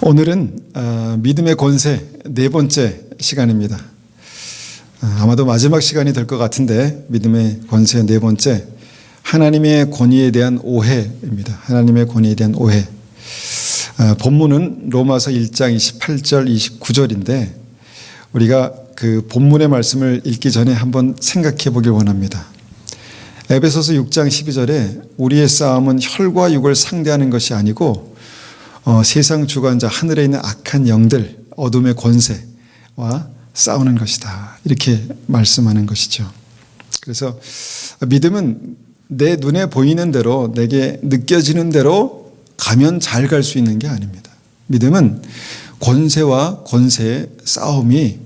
오늘은 믿음의 권세 네 번째 시간입니다. 아마도 마지막 시간이 될 것 같은데 믿음의 권세 네 번째, 하나님의 권위에 대한 오해입니다. 하나님의 권위에 대한 오해. 본문은 로마서 1장 28절 29절인데 우리가 그 본문의 말씀을 읽기 전에 한번 생각해 보길 원합니다. 에베소서 6장 12절에 우리의 싸움은 혈과 육을 상대하는 것이 아니고 세상 주관자 하늘에 있는 악한 영들, 어둠의 권세와 싸우는 것이다, 이렇게 말씀하는 것이죠. 그래서 믿음은 내 눈에 보이는 대로, 내게 느껴지는 대로 가면 잘 갈 수 있는 게 아닙니다. 믿음은 권세와 권세의 싸움이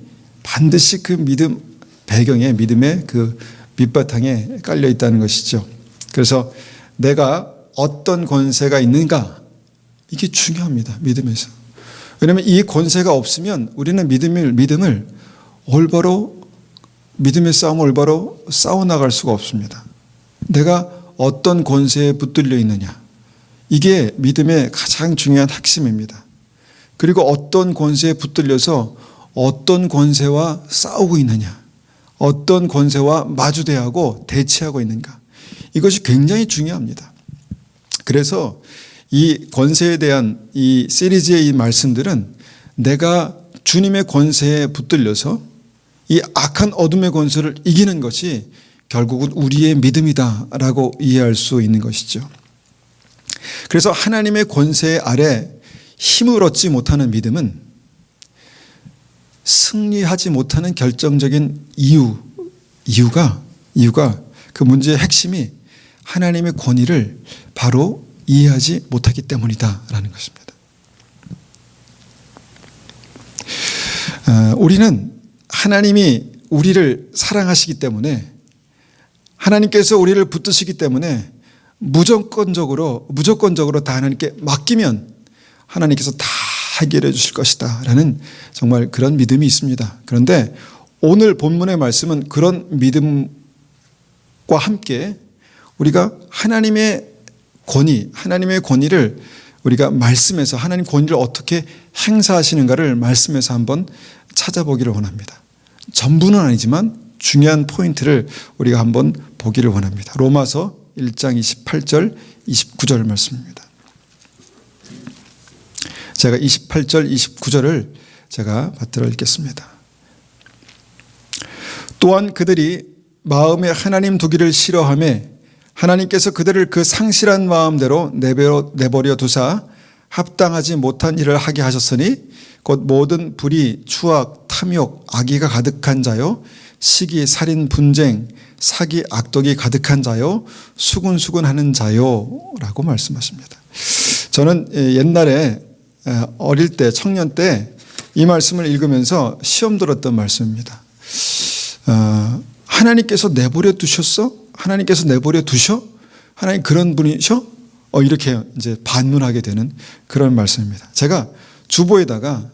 반드시 그 믿음 배경에, 믿음의 그 밑바탕에 깔려 있다는 것이죠. 그래서 내가 어떤 권세가 있는가, 이게 중요합니다. 믿음에서. 왜냐하면 이 권세가 없으면 우리는 믿음을 올바로, 믿음의 싸움을 올바로 싸워나갈 수가 없습니다. 내가 어떤 권세에 붙들려 있느냐, 이게 믿음의 가장 중요한 핵심입니다. 그리고 어떤 권세에 붙들려서 어떤 권세와 싸우고 있느냐, 어떤 권세와 마주대하고 대치하고 있는가, 이것이 굉장히 중요합니다. 그래서 이 권세에 대한 이 시리즈의 이 말씀들은 내가 주님의 권세에 붙들려서 이 악한 어둠의 권세를 이기는 것이 결국은 우리의 믿음이다라고 이해할 수 있는 것이죠. 그래서 하나님의 권세 아래 힘을 얻지 못하는 믿음은 승리하지 못하는 결정적인 이유가 그 문제의 핵심이 하나님의 권위를 바로 이해하지 못하기 때문이다라는 것입니다. 우리는 하나님이 우리를 사랑하시기 때문에, 하나님께서 우리를 붙드시기 때문에 무조건적으로 다 하나님께 맡기면 하나님께서 다 해결해 주실 것이다 라는 정말 그런 믿음이 있습니다. 그런데 오늘 본문의 말씀은 그런 믿음과 함께 우리가 하나님의 권위를 우리가 말씀에서, 하나님 권위를 어떻게 행사하시는가를 말씀에서 한번 찾아보기를 원합니다. 전부는 아니지만 중요한 포인트를 우리가 한번 보기를 원합니다. 로마서 1장 28절 29절 말씀입니다. 제가 28절 29절을 제가 받들어 읽겠습니다. 또한 그들이 마음에 하나님 두기를 싫어하며 하나님께서 그들을 그 상실한 마음대로 내버려 두사 합당하지 못한 일을 하게 하셨으니 곧 모든 불의, 추악, 탐욕, 악의가 가득한 자요, 시기, 살인, 분쟁, 사기, 악독이 가득한 자요, 수군수군하는 자요 라고 말씀하십니다. 저는 옛날에 어릴 때, 청년 때 이 말씀을 읽으면서 시험 들었던 말씀입니다. 하나님께서 내버려 두셨어? 하나님께서 내버려 두셔? 하나님 그런 분이셔? 이렇게 이제 반문하게 되는 그런 말씀입니다. 제가 주보에다가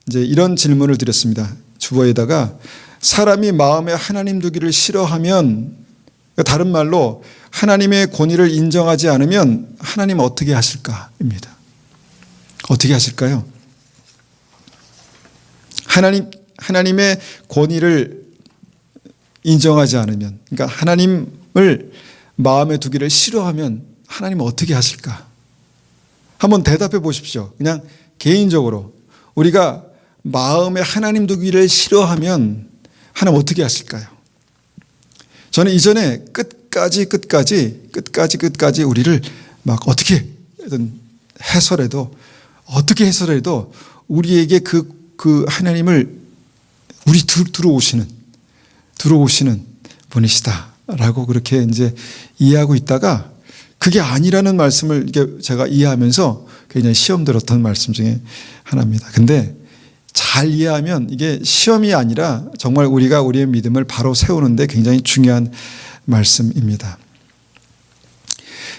이제 이런 질문을 드렸습니다. 주보에다가 사람이 마음에 하나님 두기를 싫어하면, 다른 말로 하나님의 권위를 인정하지 않으면 하나님 어떻게 하실까입니다. 어떻게 하실까요? 하나님의 권위를 인정하지 않으면, 그러니까 하나님을 마음에 두기를 싫어하면 하나님은 어떻게 하실까? 한번 대답해 보십시오. 그냥 개인적으로 우리가 마음에 하나님 두기를 싫어하면 하나님 어떻게 하실까요? 저는 이전에 끝까지 우리를 막 어떻게 해설해도 우리에게 그 하나님을 우리 들어오시는 분이시다라고 그렇게 이제 이해하고 있다가 그게 아니라는 말씀을 제가 이해하면서 굉장히 시험 들었던 말씀 중에 하나입니다. 근데 잘 이해하면 이게 시험이 아니라 정말 우리가 우리의 믿음을 바로 세우는데 굉장히 중요한 말씀입니다.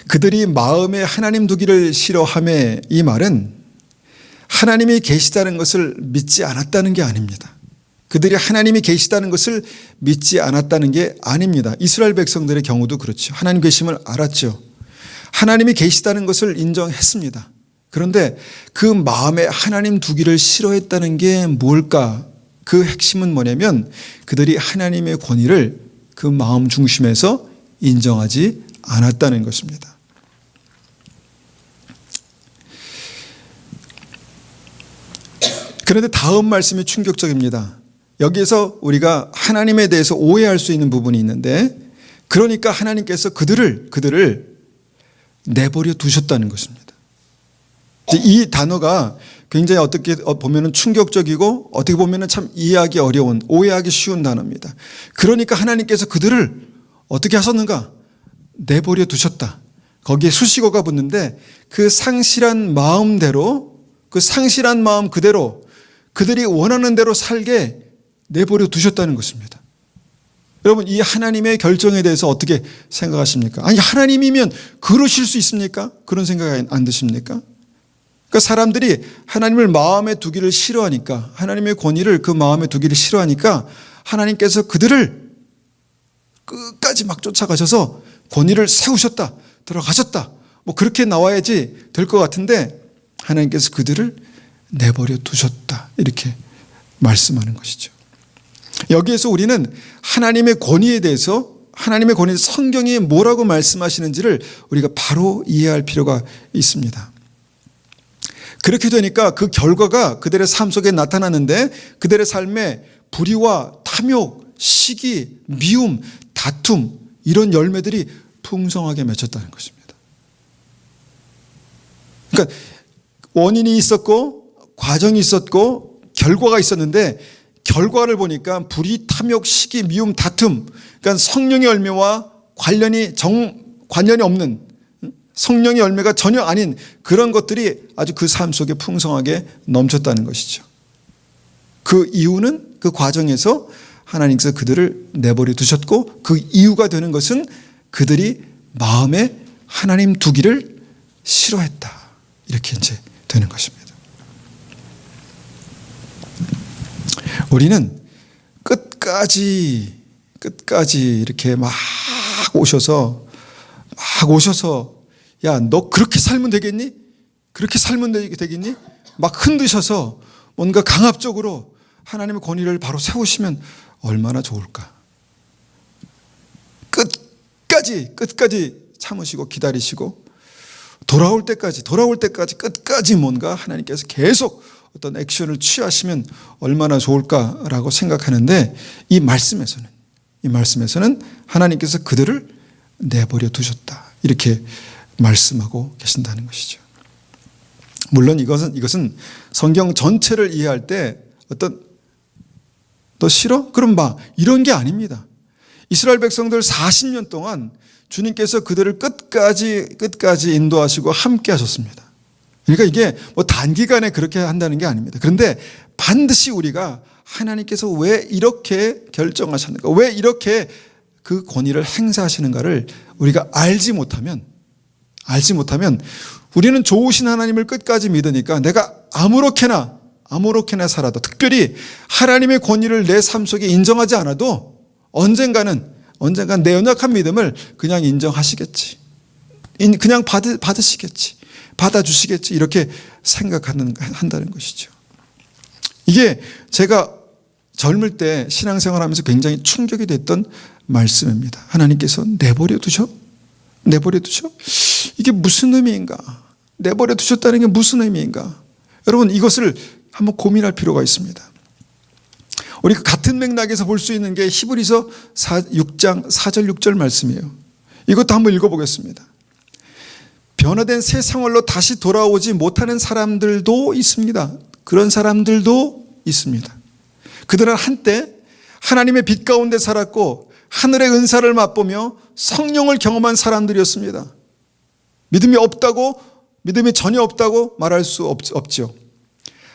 그들이 마음에 하나님 두기를 싫어하며, 이 말은 하나님이 계시다는 것을 믿지 않았다는 게 아닙니다. 그들이 하나님이 계시다는 것을 믿지 않았다는 게 아닙니다. 이스라엘 백성들의 경우도 그렇죠. 하나님 계심을 알았죠. 하나님이 계시다는 것을 인정했습니다. 그런데 그 마음에 하나님 두기를 싫어했다는 게 뭘까? 그 핵심은 뭐냐면 그들이 하나님의 권위를 그 마음 중심에서 인정하지 않았다는 것입니다. 그런데 다음 말씀이 충격적입니다. 여기에서 우리가 하나님에 대해서 오해할 수 있는 부분이 있는데, 그러니까 하나님께서 그들을 내버려 두셨다는 것입니다. 이 단어가 굉장히 어떻게 보면 충격적이고 어떻게 보면 참 이해하기 어려운, 오해하기 쉬운 단어입니다. 그러니까 하나님께서 그들을 어떻게 하셨는가? 내버려 두셨다. 거기에 수식어가 붙는데 그 상실한 마음대로, 그 상실한 마음 그대로 그들이 원하는 대로 살게 내버려 두셨다는 것입니다. 여러분, 이 하나님의 결정에 대해서 어떻게 생각하십니까? 아니, 하나님이면 그러실 수 있습니까? 그런 생각이 안 드십니까? 그러니까 사람들이 하나님을 마음에 두기를 싫어하니까, 하나님의 권위를 그 마음에 두기를 싫어하니까 하나님께서 그들을 끝까지 막 쫓아가셔서 권위를 세우셨다, 들어가셨다, 뭐 그렇게 나와야지 될 것 같은데 하나님께서 그들을 내버려 두셨다, 이렇게 말씀하는 것이죠. 여기에서 우리는 하나님의 권위에 대해서, 하나님의 권위, 성경이 뭐라고 말씀하시는지를 우리가 바로 이해할 필요가 있습니다. 그렇게 되니까 그 결과가 그들의 삶 속에 나타나는데 그들의 삶에 불의와 탐욕, 시기, 미움, 다툼, 이런 열매들이 풍성하게 맺혔다는 것입니다. 그러니까 원인이 있었고 과정이 있었고 결과가 있었는데, 결과를 보니까 불의, 탐욕, 시기, 미움, 다툼, 그러니까 성령의 열매와 관련이 없는, 성령의 열매가 전혀 아닌 그런 것들이 아주 그 삶 속에 풍성하게 넘쳤다는 것이죠. 그 이유는, 그 과정에서 하나님께서 그들을 내버려 두셨고, 그 이유가 되는 것은 그들이 마음에 하나님 두기를 싫어했다, 이렇게 이제 되는 것입니다. 우리는 끝까지 이렇게 막 오셔서 야, 너 그렇게 살면 되겠니? 그렇게 살면 되겠니? 막 흔드셔서 뭔가 강압적으로 하나님의 권위를 바로 세우시면 얼마나 좋을까? 끝까지 참으시고 기다리시고 돌아올 때까지 끝까지 뭔가 하나님께서 계속 어떤 액션을 취하시면 얼마나 좋을까라고 생각하는데, 이 말씀에서는 하나님께서 그들을 내버려 두셨다, 이렇게 말씀하고 계신다는 것이죠. 물론 이것은 성경 전체를 이해할 때 너 싫어? 그럼 봐, 이런 게 아닙니다. 이스라엘 백성들 40년 동안 주님께서 그들을 끝까지 인도하시고 함께 하셨습니다. 그러니까 이게 뭐 단기간에 그렇게 한다는 게 아닙니다. 그런데 반드시 우리가 하나님께서 왜 이렇게 결정하셨는가, 왜 이렇게 그 권위를 행사하시는가를 우리가 알지 못하면 우리는 좋으신 하나님을 끝까지 믿으니까 내가 아무렇게나 살아도, 특별히 하나님의 권위를 내 삶 속에 인정하지 않아도 언젠간 내 연약한 믿음을 그냥 인정하시겠지, 그냥 받으시겠지, 받아주시겠지, 이렇게 한다는 것이죠. 이게 제가 젊을 때 신앙생활하면서 굉장히 충격이 됐던 말씀입니다. 하나님께서 내버려 두셔? 이게 무슨 의미인가? 내버려 두셨다는 게 무슨 의미인가? 여러분, 이것을 한번 고민할 필요가 있습니다. 우리가 같은 맥락에서 볼 수 있는 게 히브리서 6장 4절 6절 말씀이에요. 이것도 한번 읽어보겠습니다. 변화된 새 생활로 다시 돌아오지 못하는 사람들도 있습니다. 그런 사람들도 있습니다. 그들은 한때 하나님의 빛 가운데 살았고 하늘의 은사를 맛보며 성령을 경험한 사람들이었습니다. 믿음이 전혀 없다고 말할 수 없죠.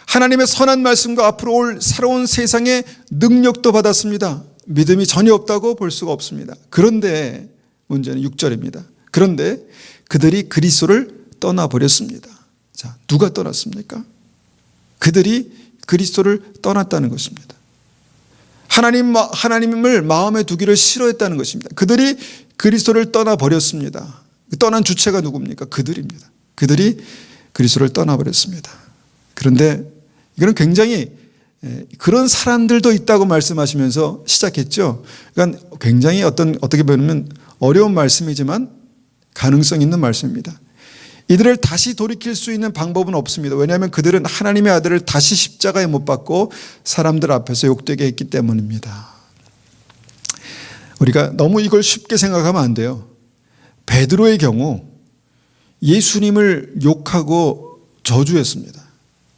하나님의 선한 말씀과 앞으로 올 새로운 세상의 능력도 받았습니다. 믿음이 전혀 없다고 볼 수가 없습니다. 그런데 문제는 6절입니다. 그런데 그들이 그리스도를 떠나버렸습니다. 자, 누가 떠났습니까? 그들이 그리스도를 떠났다는 것입니다. 하나님을 마음에 두기를 싫어했다는 것입니다. 그들이 그리스도를 떠나버렸습니다. 떠난 주체가 누굽니까? 그들입니다. 그들이 그리스도를 떠나버렸습니다. 그런데 이거는 굉장히 그런 사람들도 있다고 말씀하시면서 시작했죠. 그러니까 굉장히 어떻게 보면 어려운 말씀이지만 가능성 있는 말씀입니다. 이들을 다시 돌이킬 수 있는 방법은 없습니다. 왜냐하면 그들은 하나님의 아들을 다시 십자가에 못 박고 사람들 앞에서 욕되게 했기 때문입니다. 우리가 너무 이걸 쉽게 생각하면 안 돼요. 베드로의 경우 예수님을 욕하고 저주했습니다.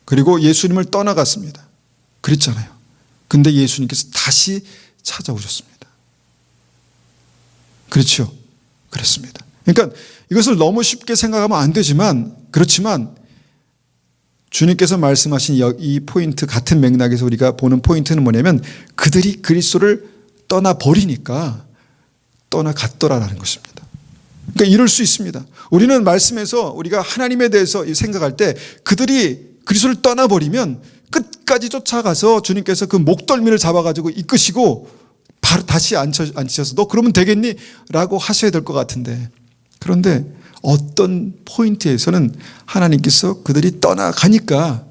그리고 예수님을 떠나갔습니다. 그랬잖아요. 근데 예수님께서 다시 찾아오셨습니다. 그렇죠? 그렇습니다. 그러니까 이것을 너무 쉽게 생각하면 안 되지만, 그렇지만 주님께서 말씀하신 이 포인트, 같은 맥락에서 우리가 보는 포인트는 뭐냐면 그들이 그리스도를 떠나버리니까 떠나갔더라라는 것입니다. 그러니까 이럴 수 있습니다. 우리는 말씀에서 우리가 하나님에 대해서 생각할 때 그들이 그리스도를 떠나버리면 끝까지 쫓아가서 주님께서 그 목덜미를 잡아가지고 이끄시고 바로 다시 앉히셔서 너 그러면 되겠니? 라고 하셔야 될 것 같은데, 그런데 어떤 포인트에서는 하나님께서 그들이 떠나가니까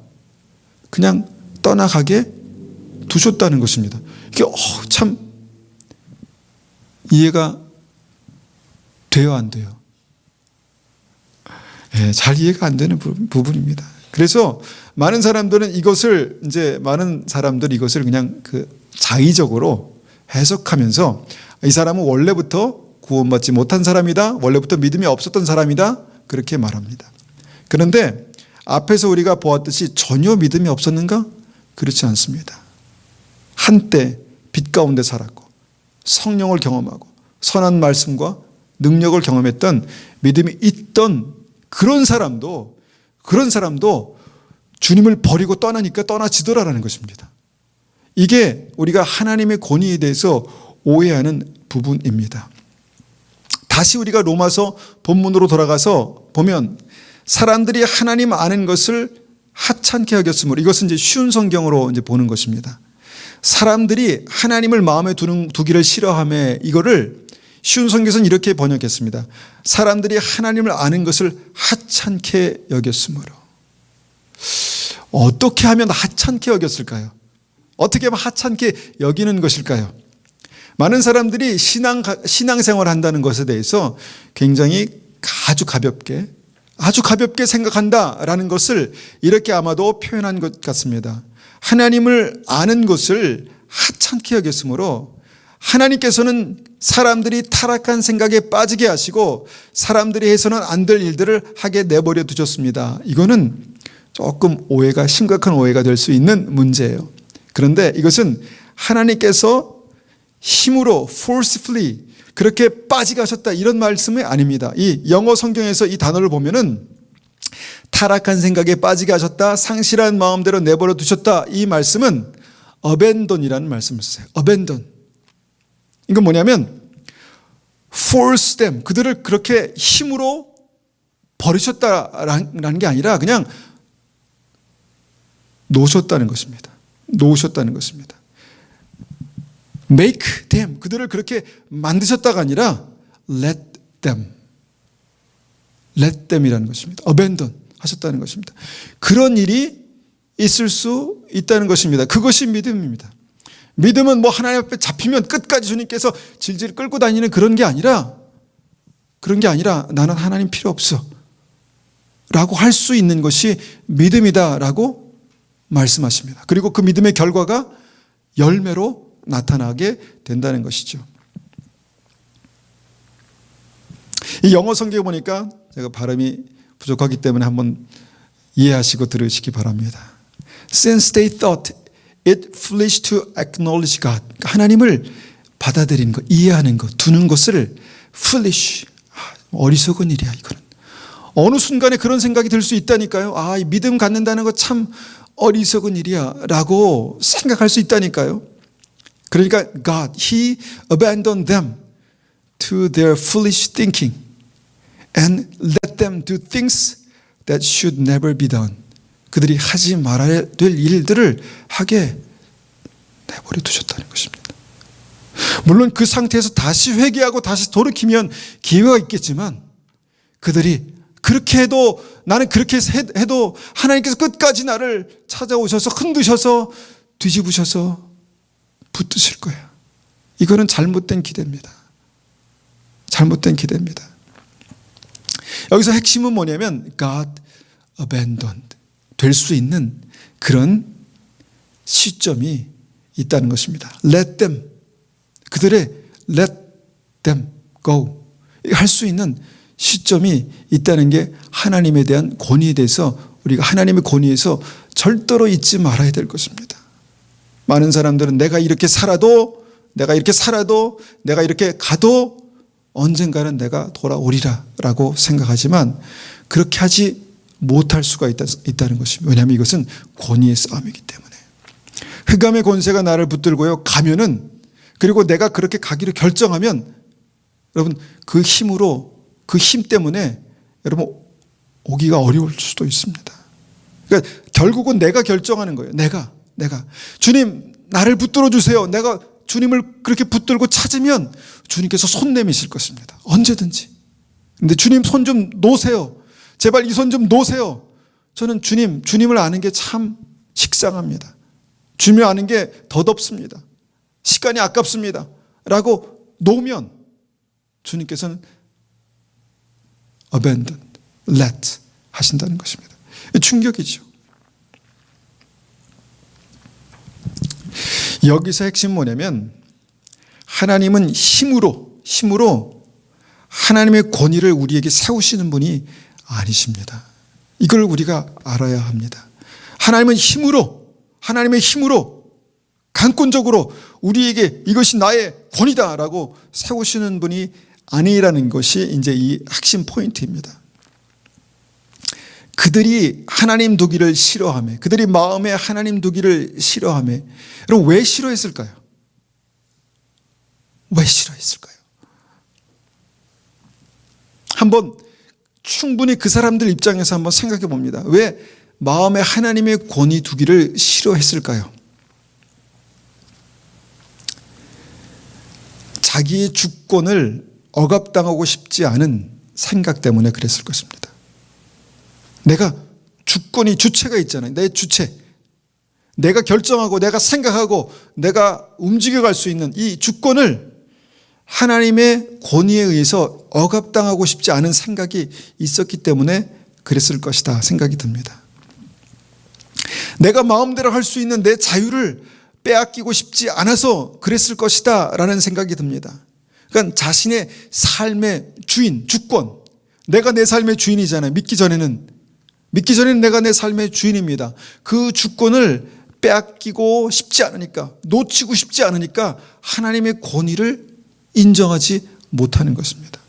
그냥 떠나가게 두셨다는 것입니다. 이게 참 이해가 돼요, 안 돼요? 잘 이해가 안 되는 부분입니다. 그래서 많은 사람들은 이것을 그냥 자의적으로 해석하면서 이 사람은 원래부터 구원받지 못한 사람이다, 원래부터 믿음이 없었던 사람이다, 그렇게 말합니다. 그런데 앞에서 우리가 보았듯이 전혀 믿음이 없었는가? 그렇지 않습니다. 한때 빛 가운데 살았고 성령을 경험하고 선한 말씀과 능력을 경험했던 믿음이 있던 그런 사람도 주님을 버리고 떠나니까 떠나지더라라는 것입니다. 이게 우리가 하나님의 권위에 대해서 오해하는 부분입니다. 다시 우리가 로마서 본문으로 돌아가서 보면 사람들이 하나님 아는 것을 하찮게 여겼으므로, 이것은 이제 쉬운 성경으로 이제 보는 것입니다. 사람들이 하나님을 마음에 두기를 싫어하며, 이거를 쉬운 성경에서는 이렇게 번역했습니다. 사람들이 하나님을 아는 것을 하찮게 여겼으므로. 어떻게 하면 하찮게 여겼을까요? 어떻게 하면 하찮게 여기는 것일까요? 많은 사람들이 신앙생활을 한다는 것에 대해서 굉장히 아주 가볍게 생각한다라는 것을 이렇게 아마도 표현한 것 같습니다. 하나님을 아는 것을 하찮게 여겼으므로 하나님께서는 사람들이 타락한 생각에 빠지게 하시고 사람들이 해서는 안 될 일들을 하게 내버려 두셨습니다. 이거는 조금 심각한 오해가 될 수 있는 문제예요. 그런데 이것은 하나님께서 힘으로 forcefully 그렇게 빠지가셨다, 이런 말씀이 아닙니다. 이 영어 성경에서 이 단어를 보면은 타락한 생각에 빠지게 하셨다, 상실한 마음대로 내버려 두셨다, 이 말씀은 abandon이라는 말씀을 써요. abandon. 이건 뭐냐면 force them, 그들을 그렇게 힘으로 버리셨다라는 게 아니라 그냥 놓으셨다는 것입니다. make them, 그들을 그렇게 만드셨다가 아니라 let them이라는 것입니다. abandon 하셨다는 것입니다. 그런 일이 있을 수 있다는 것입니다. 그것이 믿음입니다. 믿음은 뭐 하나님 앞에 잡히면 끝까지 주님께서 질질 끌고 다니는 그런 게 아니라 나는 하나님 필요 없어 라고 할 수 있는 것이 믿음이다라고 말씀하십니다. 그리고 그 믿음의 결과가 열매로 나타나게 된다는 것이죠. 이 영어 성경에 보니까 제가 발음이 부족하기 때문에 한번 이해하시고 들으시기 바랍니다. Since they thought it foolish to acknowledge God, 하나님을 받아들이는 것, 이해하는 것, 두는 것을 foolish, 어리석은 일이야. 이거는 어느 순간에 그런 생각이 들 수 있다니까요. 이 믿음 갖는다는 거 참 어리석은 일이야 라고 생각할 수 있다니까요. 그러니까 God, He abandoned them to their foolish thinking and let them do things that should never be done. 그들이 하지 말아야 될 일들을 하게 내버려 두셨다는 것입니다. 물론 그 상태에서 다시 회개하고 다시 돌이키면 기회가 있겠지만 그들이 그렇게 해도 나는 그렇게 해도 하나님께서 끝까지 나를 찾아오셔서 흔드셔서 뒤집으셔서 붙드실 거야. 이거는 잘못된 기대입니다. 잘못된 기대입니다. 여기서 핵심은 뭐냐면 God abandoned 될 수 있는 그런 시점이 있다는 것입니다. Let them 그들의 let them go 할 수 있는 시점이 있다는 게 하나님에 대한 권위에 대해서 우리가 하나님의 권위에서 절대로 잊지 말아야 될 것입니다. 많은 사람들은 내가 이렇게 살아도 내가 이렇게 가도 언젠가는 내가 돌아오리라 라고 생각하지만 그렇게 하지 못할 수가 있다는 것입니다. 왜냐하면 이것은 권위의 싸움이기 때문에. 흑암의 권세가 나를 붙들고요 가면은 그리고 내가 그렇게 가기로 결정하면 여러분 그 힘 때문에 여러분 오기가 어려울 수도 있습니다. 그러니까 결국은 내가 결정하는 거예요. 내가 주님 나를 붙들어 주세요. 내가 주님을 그렇게 붙들고 찾으면 주님께서 손 내미실 것입니다. 언제든지. 근데 주님 손 좀 놓으세요. 제발 이 손 좀 놓으세요. 저는 주님을 아는 게 참 식상합니다. 주님을 아는 게 덧없습니다. 시간이 아깝습니다. 라고 놓으면 주님께서는 abandon, let 하신다는 것입니다. 충격이죠. 여기서 핵심은 뭐냐면 하나님은 힘으로 하나님의 권위를 우리에게 세우시는 분이 아니십니다. 이걸 우리가 알아야 합니다. 하나님의 힘으로 강권적으로 우리에게 이것이 나의 권위다라고 세우시는 분이 아니라는 것이 이제 이 핵심 포인트입니다. 그들이 하나님 두기를 싫어하며 그들이 마음에 하나님 두기를 싫어하며 그럼 왜 싫어했을까요? 왜 싫어했을까요? 한번 충분히 그 사람들 입장에서 한번 생각해 봅니다. 왜 마음에 하나님의 권위 두기를 싫어했을까요? 자기의 주권을 억압당하고 싶지 않은 생각 때문에 그랬을 것입니다. 내가 주권이 주체가 있잖아요. 내 주체. 내가 결정하고 내가 생각하고 내가 움직여갈 수 있는 이 주권을 하나님의 권위에 의해서 억압당하고 싶지 않은 생각이 있었기 때문에 그랬을 것이다 생각이 듭니다. 내가 마음대로 할 수 있는 내 자유를 빼앗기고 싶지 않아서 그랬을 것이다 라는 생각이 듭니다. 그러니까 자신의 삶의 주인, 주권. 내가 내 삶의 주인이잖아요. 믿기 전에는 내가 내 삶의 주인입니다. 그 주권을 빼앗기고 싶지 않으니까, 놓치고 싶지 않으니까 하나님의 권위를 인정하지 못하는 것입니다.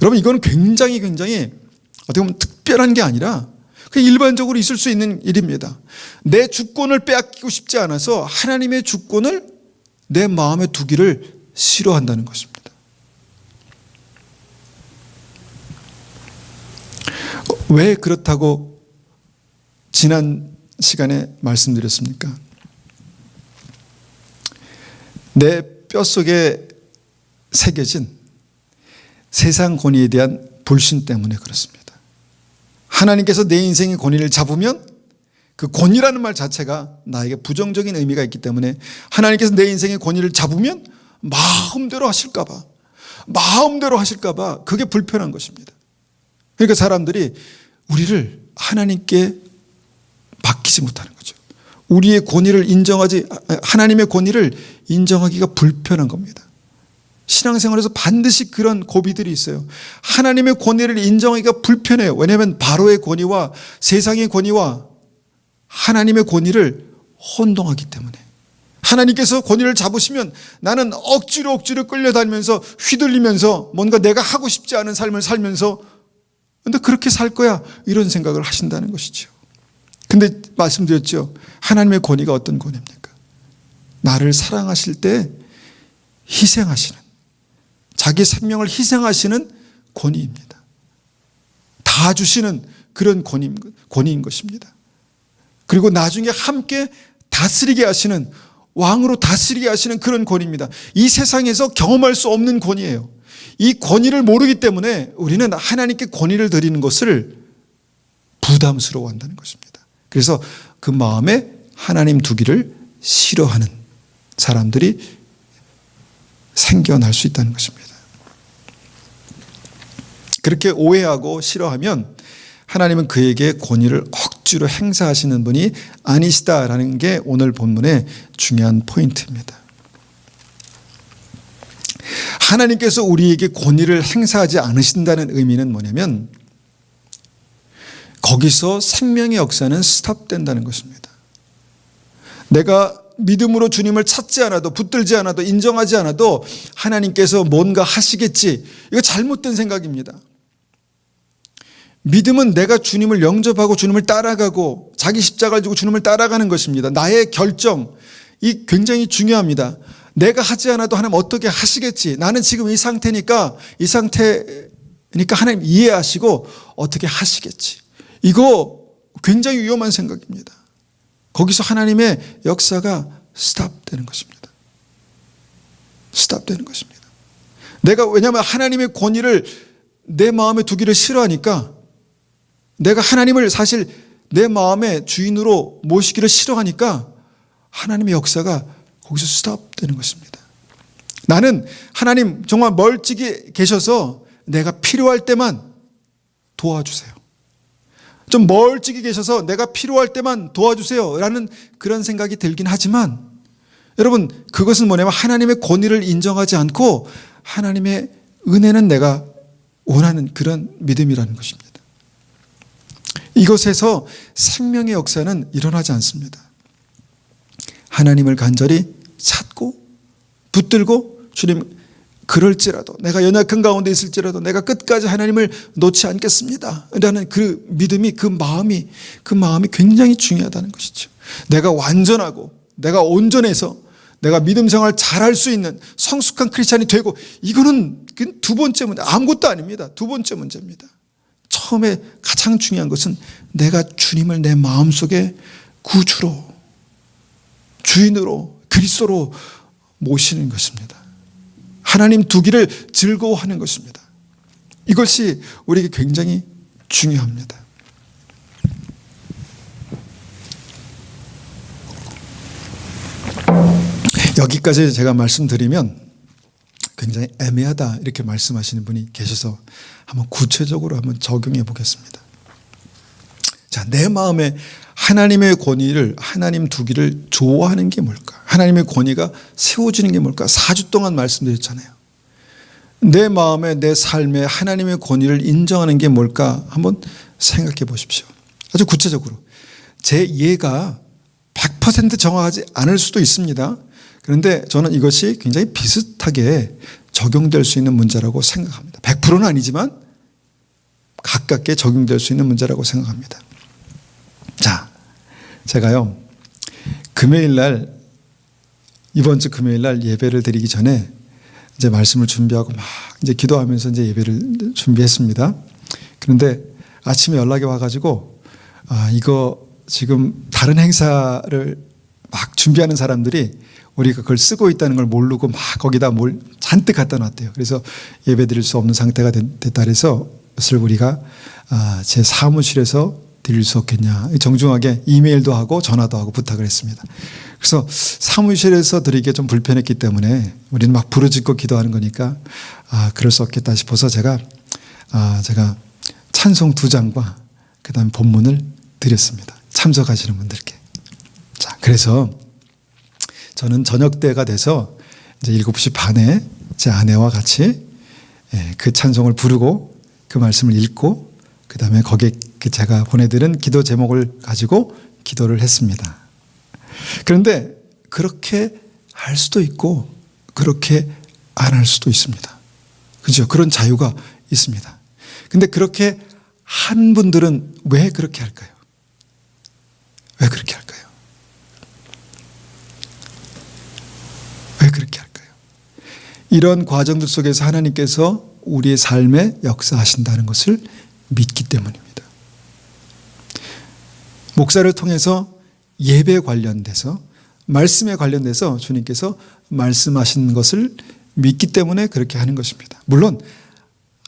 여러분 이건 굉장히 어떻게 보면 특별한 게 아니라 그냥 일반적으로 있을 수 있는 일입니다. 내 주권을 빼앗기고 싶지 않아서 하나님의 주권을 내 마음에 두기를 싫어한다는 것입니다. 왜 그렇다고 지난 시간에 말씀드렸습니까? 내 뼛속에 새겨진 세상 권위에 대한 불신 때문에 그렇습니다. 하나님께서 내 인생의 권위를 잡으면 그 권위라는 말 자체가 나에게 부정적인 의미가 있기 때문에 하나님께서 내 인생의 권위를 잡으면 마음대로 하실까 봐 그게 불편한 것입니다. 그러니까 사람들이 우리를 하나님께 맡기지 못하는 거죠. 우리의 권위를 하나님의 권위를 인정하기가 불편한 겁니다. 신앙생활에서 반드시 그런 고비들이 있어요. 하나님의 권위를 인정하기가 불편해요. 왜냐하면 바로의 권위와 세상의 권위와 하나님의 권위를 혼동하기 때문에. 하나님께서 권위를 잡으시면 나는 억지로 끌려다니면서 휘둘리면서 뭔가 내가 하고 싶지 않은 삶을 살면서 근데 그렇게 살 거야 이런 생각을 하신다는 것이죠. 근데 말씀드렸죠. 하나님의 권위가 어떤 권위입니까? 나를 사랑하실 때 희생하시는 자기 생명을 희생하시는 권위입니다. 다 주시는 그런 권위인 것입니다. 그리고 나중에 함께 다스리게 하시는 왕으로 다스리게 하시는 그런 권위입니다. 이 세상에서 경험할 수 없는 권위예요. 이 권위를 모르기 때문에 우리는 하나님께 권위를 드리는 것을 부담스러워한다는 것입니다. 그래서 그 마음에 하나님 두기를 싫어하는 사람들이 생겨날 수 있다는 것입니다. 그렇게 오해하고 싫어하면 하나님은 그에게 권위를 억지로 행사하시는 분이 아니시다라는 게 오늘 본문의 중요한 포인트입니다. 하나님께서 우리에게 권위를 행사하지 않으신다는 의미는 뭐냐면 거기서 생명의 역사는 스탑된다는 것입니다. 내가 믿음으로 주님을 찾지 않아도 붙들지 않아도 인정하지 않아도 하나님께서 뭔가 하시겠지. 이거 잘못된 생각입니다. 믿음은 내가 주님을 영접하고 주님을 따라가고 자기 십자가를 지고 주님을 따라가는 것입니다. 나의 결정이 굉장히 중요합니다. 내가 하지 않아도 하나님 어떻게 하시겠지. 나는 지금 이 상태니까 하나님 이해하시고 어떻게 하시겠지. 이거 굉장히 위험한 생각입니다. 거기서 하나님의 역사가 스탑되는 것입니다. 스탑되는 것입니다. 왜냐하면 하나님의 권위를 내 마음에 두기를 싫어하니까 내가 하나님을 사실 내 마음의 주인으로 모시기를 싫어하니까 하나님의 역사가 거기서 스탑되는 것입니다. 나는 하나님 정말 멀찍이 계셔서 내가 필요할 때만 도와주세요. 좀 멀찍이 계셔서 내가 필요할 때만 도와주세요 라는 그런 생각이 들긴 하지만 여러분 그것은 뭐냐면 하나님의 권위를 인정하지 않고 하나님의 은혜는 내가 원하는 그런 믿음이라는 것입니다. 이것에서 생명의 역사는 일어나지 않습니다. 하나님을 간절히 찾고 붙들고 주님 그럴지라도 내가 연약한 가운데 있을지라도 내가 끝까지 하나님을 놓지 않겠습니다 라는 그 믿음이 그 마음이 굉장히 중요하다는 것이죠. 내가 완전하고 내가 온전해서 내가 믿음 생활 잘할 수 있는 성숙한 크리스찬이 되고 이거는 두 번째 문제 아무것도 아닙니다. 두 번째 문제입니다. 처음에 가장 중요한 것은 내가 주님을 내 마음속에 구주로 주인으로 그리스도로 모시는 것입니다. 하나님 두기를 즐거워하는 것입니다. 이것이 우리에게 굉장히 중요합니다. 여기까지 제가 말씀드리면 굉장히 애매하다 이렇게 말씀하시는 분이 계셔서 한번 구체적으로 한번 적용해 보겠습니다. 자, 내 마음에 하나님의 권위를 하나님 두기를 좋아하는 게 뭘까? 하나님의 권위가 세워지는 게 뭘까? 4주 동안 말씀드렸잖아요. 내 마음에 내 삶에 하나님의 권위를 인정하는 게 뭘까? 한번 생각해 보십시오. 아주 구체적으로. 제 이해가 100% 정확하지 않을 수도 있습니다. 그런데 저는 이것이 굉장히 비슷하게 적용될 수 있는 문제라고 생각합니다. 100%는 아니지만 가깝게 적용될 수 있는 문제라고 생각합니다. 자, 제가요, 이번 주 금요일 날 예배를 드리기 전에 이제 말씀을 준비하고 막 이제 기도하면서 이제 예배를 준비했습니다. 그런데 아침에 연락이 와가지고, 이거 지금 다른 행사를 막 준비하는 사람들이 우리가 그걸 쓰고 있다는 걸 모르고 막 거기다 뭘 잔뜩 갖다 놨대요. 그래서 예배 드릴 수 없는 상태가 됐다 그래서 그것을 우리가 제 사무실에서 드릴 수 없겠냐. 정중하게 이메일도 하고 전화도 하고 부탁을 했습니다. 그래서 사무실에서 드리기가 좀 불편했기 때문에 우리는 막 부르짖고 기도하는 거니까 그럴 수 없겠다 싶어서 제가 찬송 2장과 그 다음에 본문을 드렸습니다. 참석하시는 분들께. 자, 그래서 저는 저녁 때가 돼서 이제 7시 반에 제 아내와 같이 그 찬송을 부르고 그 말씀을 읽고 그 다음에 거기에 제가 보내드린 기도 제목을 가지고 기도를 했습니다. 그런데 그렇게 할 수도 있고 그렇게 안 할 수도 있습니다. 그죠? 그런 자유가 있습니다. 근데 그렇게 한 분들은 왜 그렇게 할까요? 왜 그렇게 할까요? 왜 그렇게 할까요? 이런 과정들 속에서 하나님께서 우리의 삶에 역사하신다는 것을 믿기 때문입니다. 목사를 통해서 예배에 관련돼서 말씀에 관련돼서 주님께서 말씀하신 것을 믿기 때문에 그렇게 하는 것입니다. 물론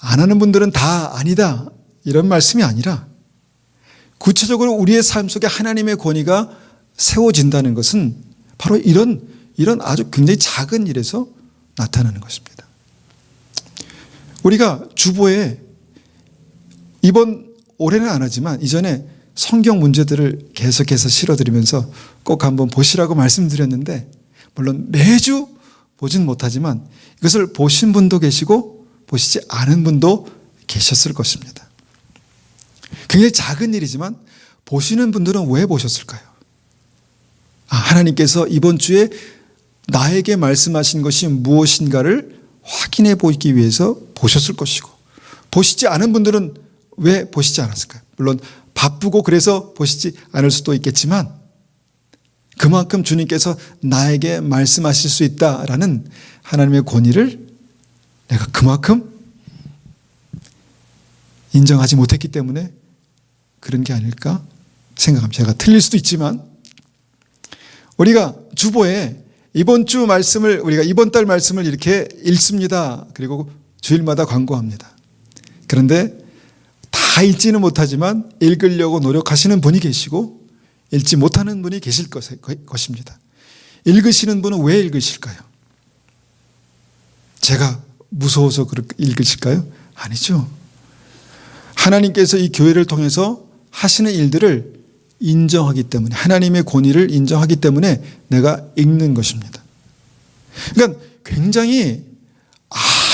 안 하는 분들은 다 아니다 이런 말씀이 아니라 구체적으로 우리의 삶 속에 하나님의 권위가 세워진다는 것은 바로 이런 아주 굉장히 작은 일에서 나타나는 것입니다. 우리가 주보에 이번 올해는 안 하지만 이전에 성경 문제들을 계속해서 실어드리면서 꼭 한번 보시라고 말씀드렸는데, 물론 매주 보진 못하지만 이것을 보신 분도 계시고 보시지 않은 분도 계셨을 것입니다. 굉장히 작은 일이지만 보시는 분들은 왜 보셨을까요? 하나님께서 이번 주에 나에게 말씀하신 것이 무엇인가를 확인해 보기 위해서 보셨을 것이고, 보시지 않은 분들은 왜 보시지 않았을까요? 물론 바쁘고 그래서 보시지 않을 수도 있겠지만 그만큼 주님께서 나에게 말씀하실 수 있다라는 하나님의 권위를 내가 그만큼 인정하지 못했기 때문에 그런 게 아닐까 생각합니다. 제가 틀릴 수도 있지만 우리가 주보에 이번 주 말씀을, 우리가 이번 달 말씀을 이렇게 읽습니다. 그리고 주일마다 광고합니다. 그런데 다 읽지는 못하지만 읽으려고 노력하시는 분이 계시고 읽지 못하는 분이 계실 것입니다. 읽으시는 분은 왜 읽으실까요? 제가 무서워서 그렇게 읽으실까요? 아니죠. 하나님께서 이 교회를 통해서 하시는 일들을 인정하기 때문에, 하나님의 권위를 인정하기 때문에 내가 읽는 것입니다. 그러니까 굉장히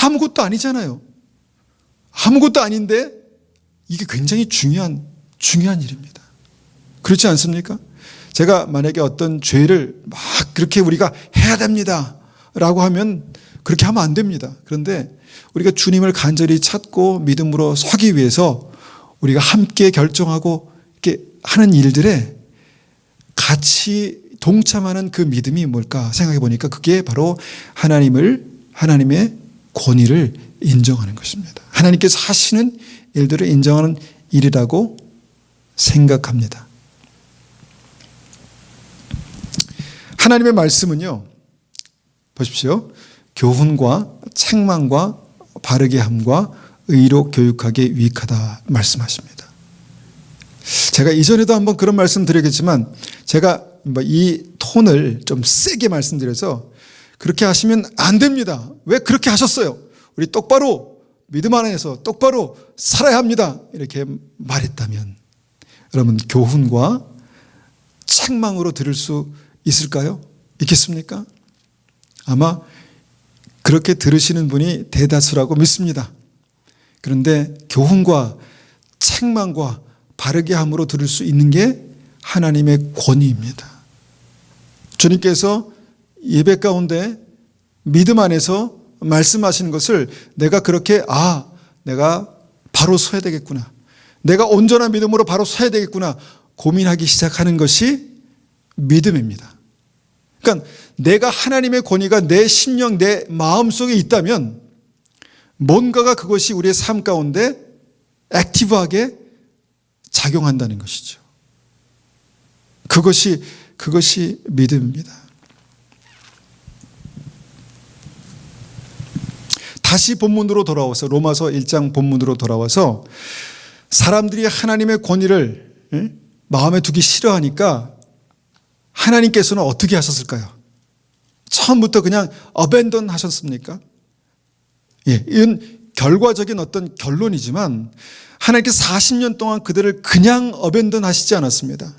아무것도 아니잖아요. 아무것도 아닌데 이게 굉장히 중요한 일입니다. 그렇지 않습니까? 제가 만약에 어떤 죄를 막 그렇게 우리가 해야 됩니다 라고 하면 그렇게 하면 안 됩니다. 그런데 우리가 주님을 간절히 찾고 믿음으로 서기 위해서 우리가 함께 결정하고 이렇게 하는 일들에 같이 동참하는 그 믿음이 뭘까 생각해 보니까 그게 바로 하나님의 권위를 인정하는 것입니다. 하나님께서 하시는 일들을 인정하는 일이라고 생각합니다. 하나님의 말씀은요, 보십시오. 교훈과 책망과 바르게 함과 의로 교육하기에 유익하다 말씀하십니다. 제가 이전에도 한번 그런 말씀 드리겠지만 제가 이 톤을 좀 세게 말씀드려서 그렇게 하시면 안 됩니다. 왜 그렇게 하셨어요? 우리 똑바로 믿음 안에서 똑바로 살아야 합니다. 이렇게 말했다면 여러분 교훈과 책망으로 들을 수 있을까요? 있겠습니까? 아마 그렇게 들으시는 분이 대다수라고 믿습니다. 그런데 교훈과 책망과 바르게 함으로 들을 수 있는 게 하나님의 권위입니다. 주님께서 예배 가운데 믿음 안에서 말씀하시는 것을 내가 그렇게 내가 바로 서야 되겠구나, 내가 온전한 믿음으로 바로 서야 되겠구나 고민하기 시작하는 것이 믿음입니다. 그러니까 내가 하나님의 권위가 내 심령, 내 마음속에 있다면 뭔가가 그것이 우리의 삶 가운데 액티브하게 작용한다는 것이죠. 그것이 믿음입니다. 다시 본문으로 돌아와서 로마서 1장 본문으로 돌아와서 사람들이 하나님의 권위를 마음에 두기 싫어하니까 하나님께서는 어떻게 하셨을까요? 처음부터 그냥 어벤던 하셨습니까? 이건 결과적인 어떤 결론이지만 하나님께서 40년 동안 그들을 그냥 어벤던 하시지 않았습니다.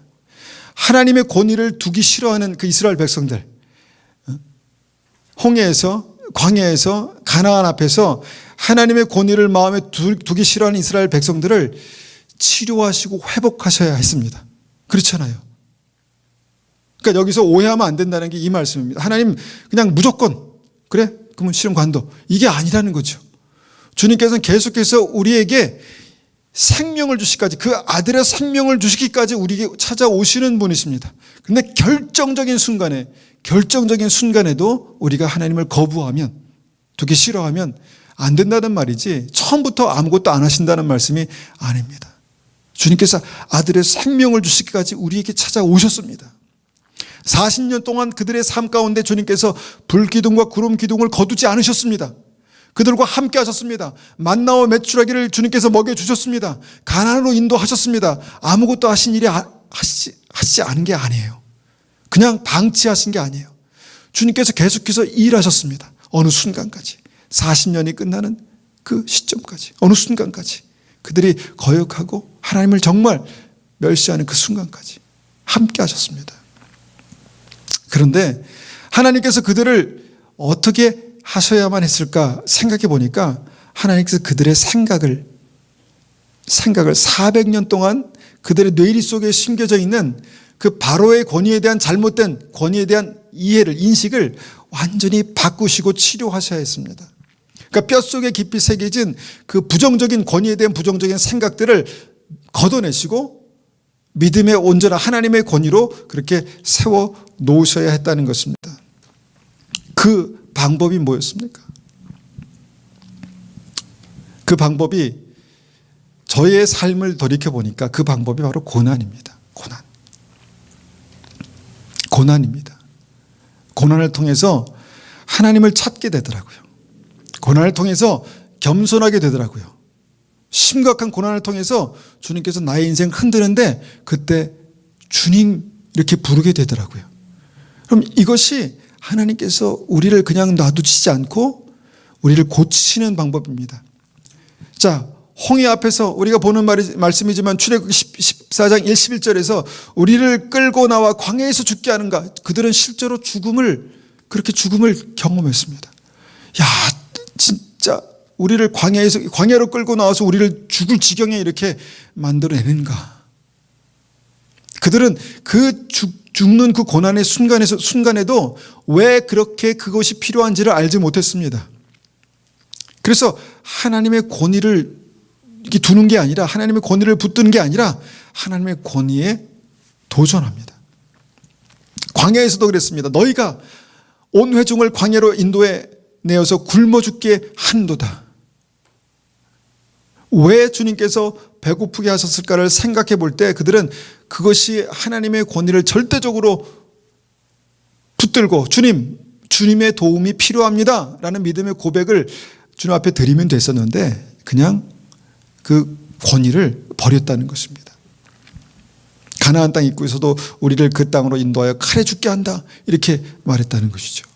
하나님의 권위를 두기 싫어하는 그 이스라엘 백성들, 홍해에서, 광야에서, 가나안 앞에서 하나님의 권위를 마음에 두기 싫어하는 이스라엘 백성들을 치료하시고 회복하셔야 했습니다. 그렇잖아요. 그러니까 여기서 오해하면 안 된다는 게 이 말씀입니다. 하나님 그냥 무조건 그래? 그러면 시험 관둬. 이게 아니라는 거죠. 주님께서는 계속해서 우리에게 생명을 주시기까지, 그 아들의 생명을 주시기까지 우리에게 찾아오시는 분이십니다. 그런데 결정적인 순간에도 우리가 하나님을 거부하면, 두기 싫어하면 안 된다는 말이지 처음부터 아무것도 안 하신다는 말씀이 아닙니다. 주님께서 아들의 생명을 주시기까지 우리에게 찾아오셨습니다. 40년 동안 그들의 삶 가운데 주님께서 불기둥과 구름 기둥을 거두지 않으셨습니다. 그들과 함께 하셨습니다. 만나와 메추라기를 주님께서 먹여주셨습니다. 가나안으로 인도하셨습니다. 아무것도 하신 일이 하시지 않은 게 아니에요. 그냥 방치하신 게 아니에요. 주님께서 계속해서 일하셨습니다. 어느 순간까지. 40년이 끝나는 그 시점까지. 어느 순간까지. 그들이 거역하고 하나님을 정말 멸시하는 그 순간까지 함께 하셨습니다. 그런데 하나님께서 그들을 어떻게 하셔야만 했을까 생각해 보니까 하나님께서 그들의 생각을 400년 동안 그들의 뇌리 속에 심겨져 있는 그 바로의 권위에 대한 잘못된 권위에 대한 이해를, 인식을 완전히 바꾸시고 치료하셔야 했습니다. 그러니까 뼛속에 깊이 새겨진 그 부정적인 권위에 대한 부정적인 생각들을 걷어내시고 믿음의 온전한 하나님의 권위로 그렇게 세워 놓으셔야 했다는 것입니다. 그 방법이 뭐였습니까? 그 방법이 저의 삶을 돌이켜보니까 그 방법이 바로 고난입니다. 고난입니다. 고난을 통해서 하나님을 찾게 되더라고요. 고난을 통해서 겸손하게 되더라고요. 심각한 고난을 통해서 주님께서 나의 인생을 흔드는데 그때 주님 이렇게 부르게 되더라고요. 그럼 이것이 하나님께서 우리를 그냥 놔두시지 않고 우리를 고치시는 방법입니다. 자, 홍해 앞에서 우리가 보는 말씀이지만 출애굽 14장 11절에서 우리를 끌고 나와 광야에서 죽게 하는가? 그들은 실제로 그렇게 죽음을 경험했습니다. 야, 진짜 우리를 광야로 끌고 나와서 우리를 죽을 지경에 이렇게 만들어내는가? 그들은 그 죽는 그 고난의 순간에도 왜 그렇게 그것이 필요한지를 알지 못했습니다. 그래서 하나님의 권위를 이렇게 두는 게 아니라, 하나님의 권위를 붙드는 게 아니라 하나님의 권위에 도전합니다. 광야에서도 그랬습니다. 너희가 온 회중을 광야로 인도해 내어서 굶어 죽게 한도다. 왜 주님께서 배고프게 하셨을까를 생각해 볼 때 그들은 그것이 하나님의 권위를 절대적으로 붙들고 주님의 도움이 필요합니다 라는 믿음의 고백을 주님 앞에 드리면 됐었는데 그냥 그 권위를 버렸다는 것입니다. 가나안 땅 입구에서도 우리를 그 땅으로 인도하여 칼에 죽게 한다 이렇게 말했다는 것이죠.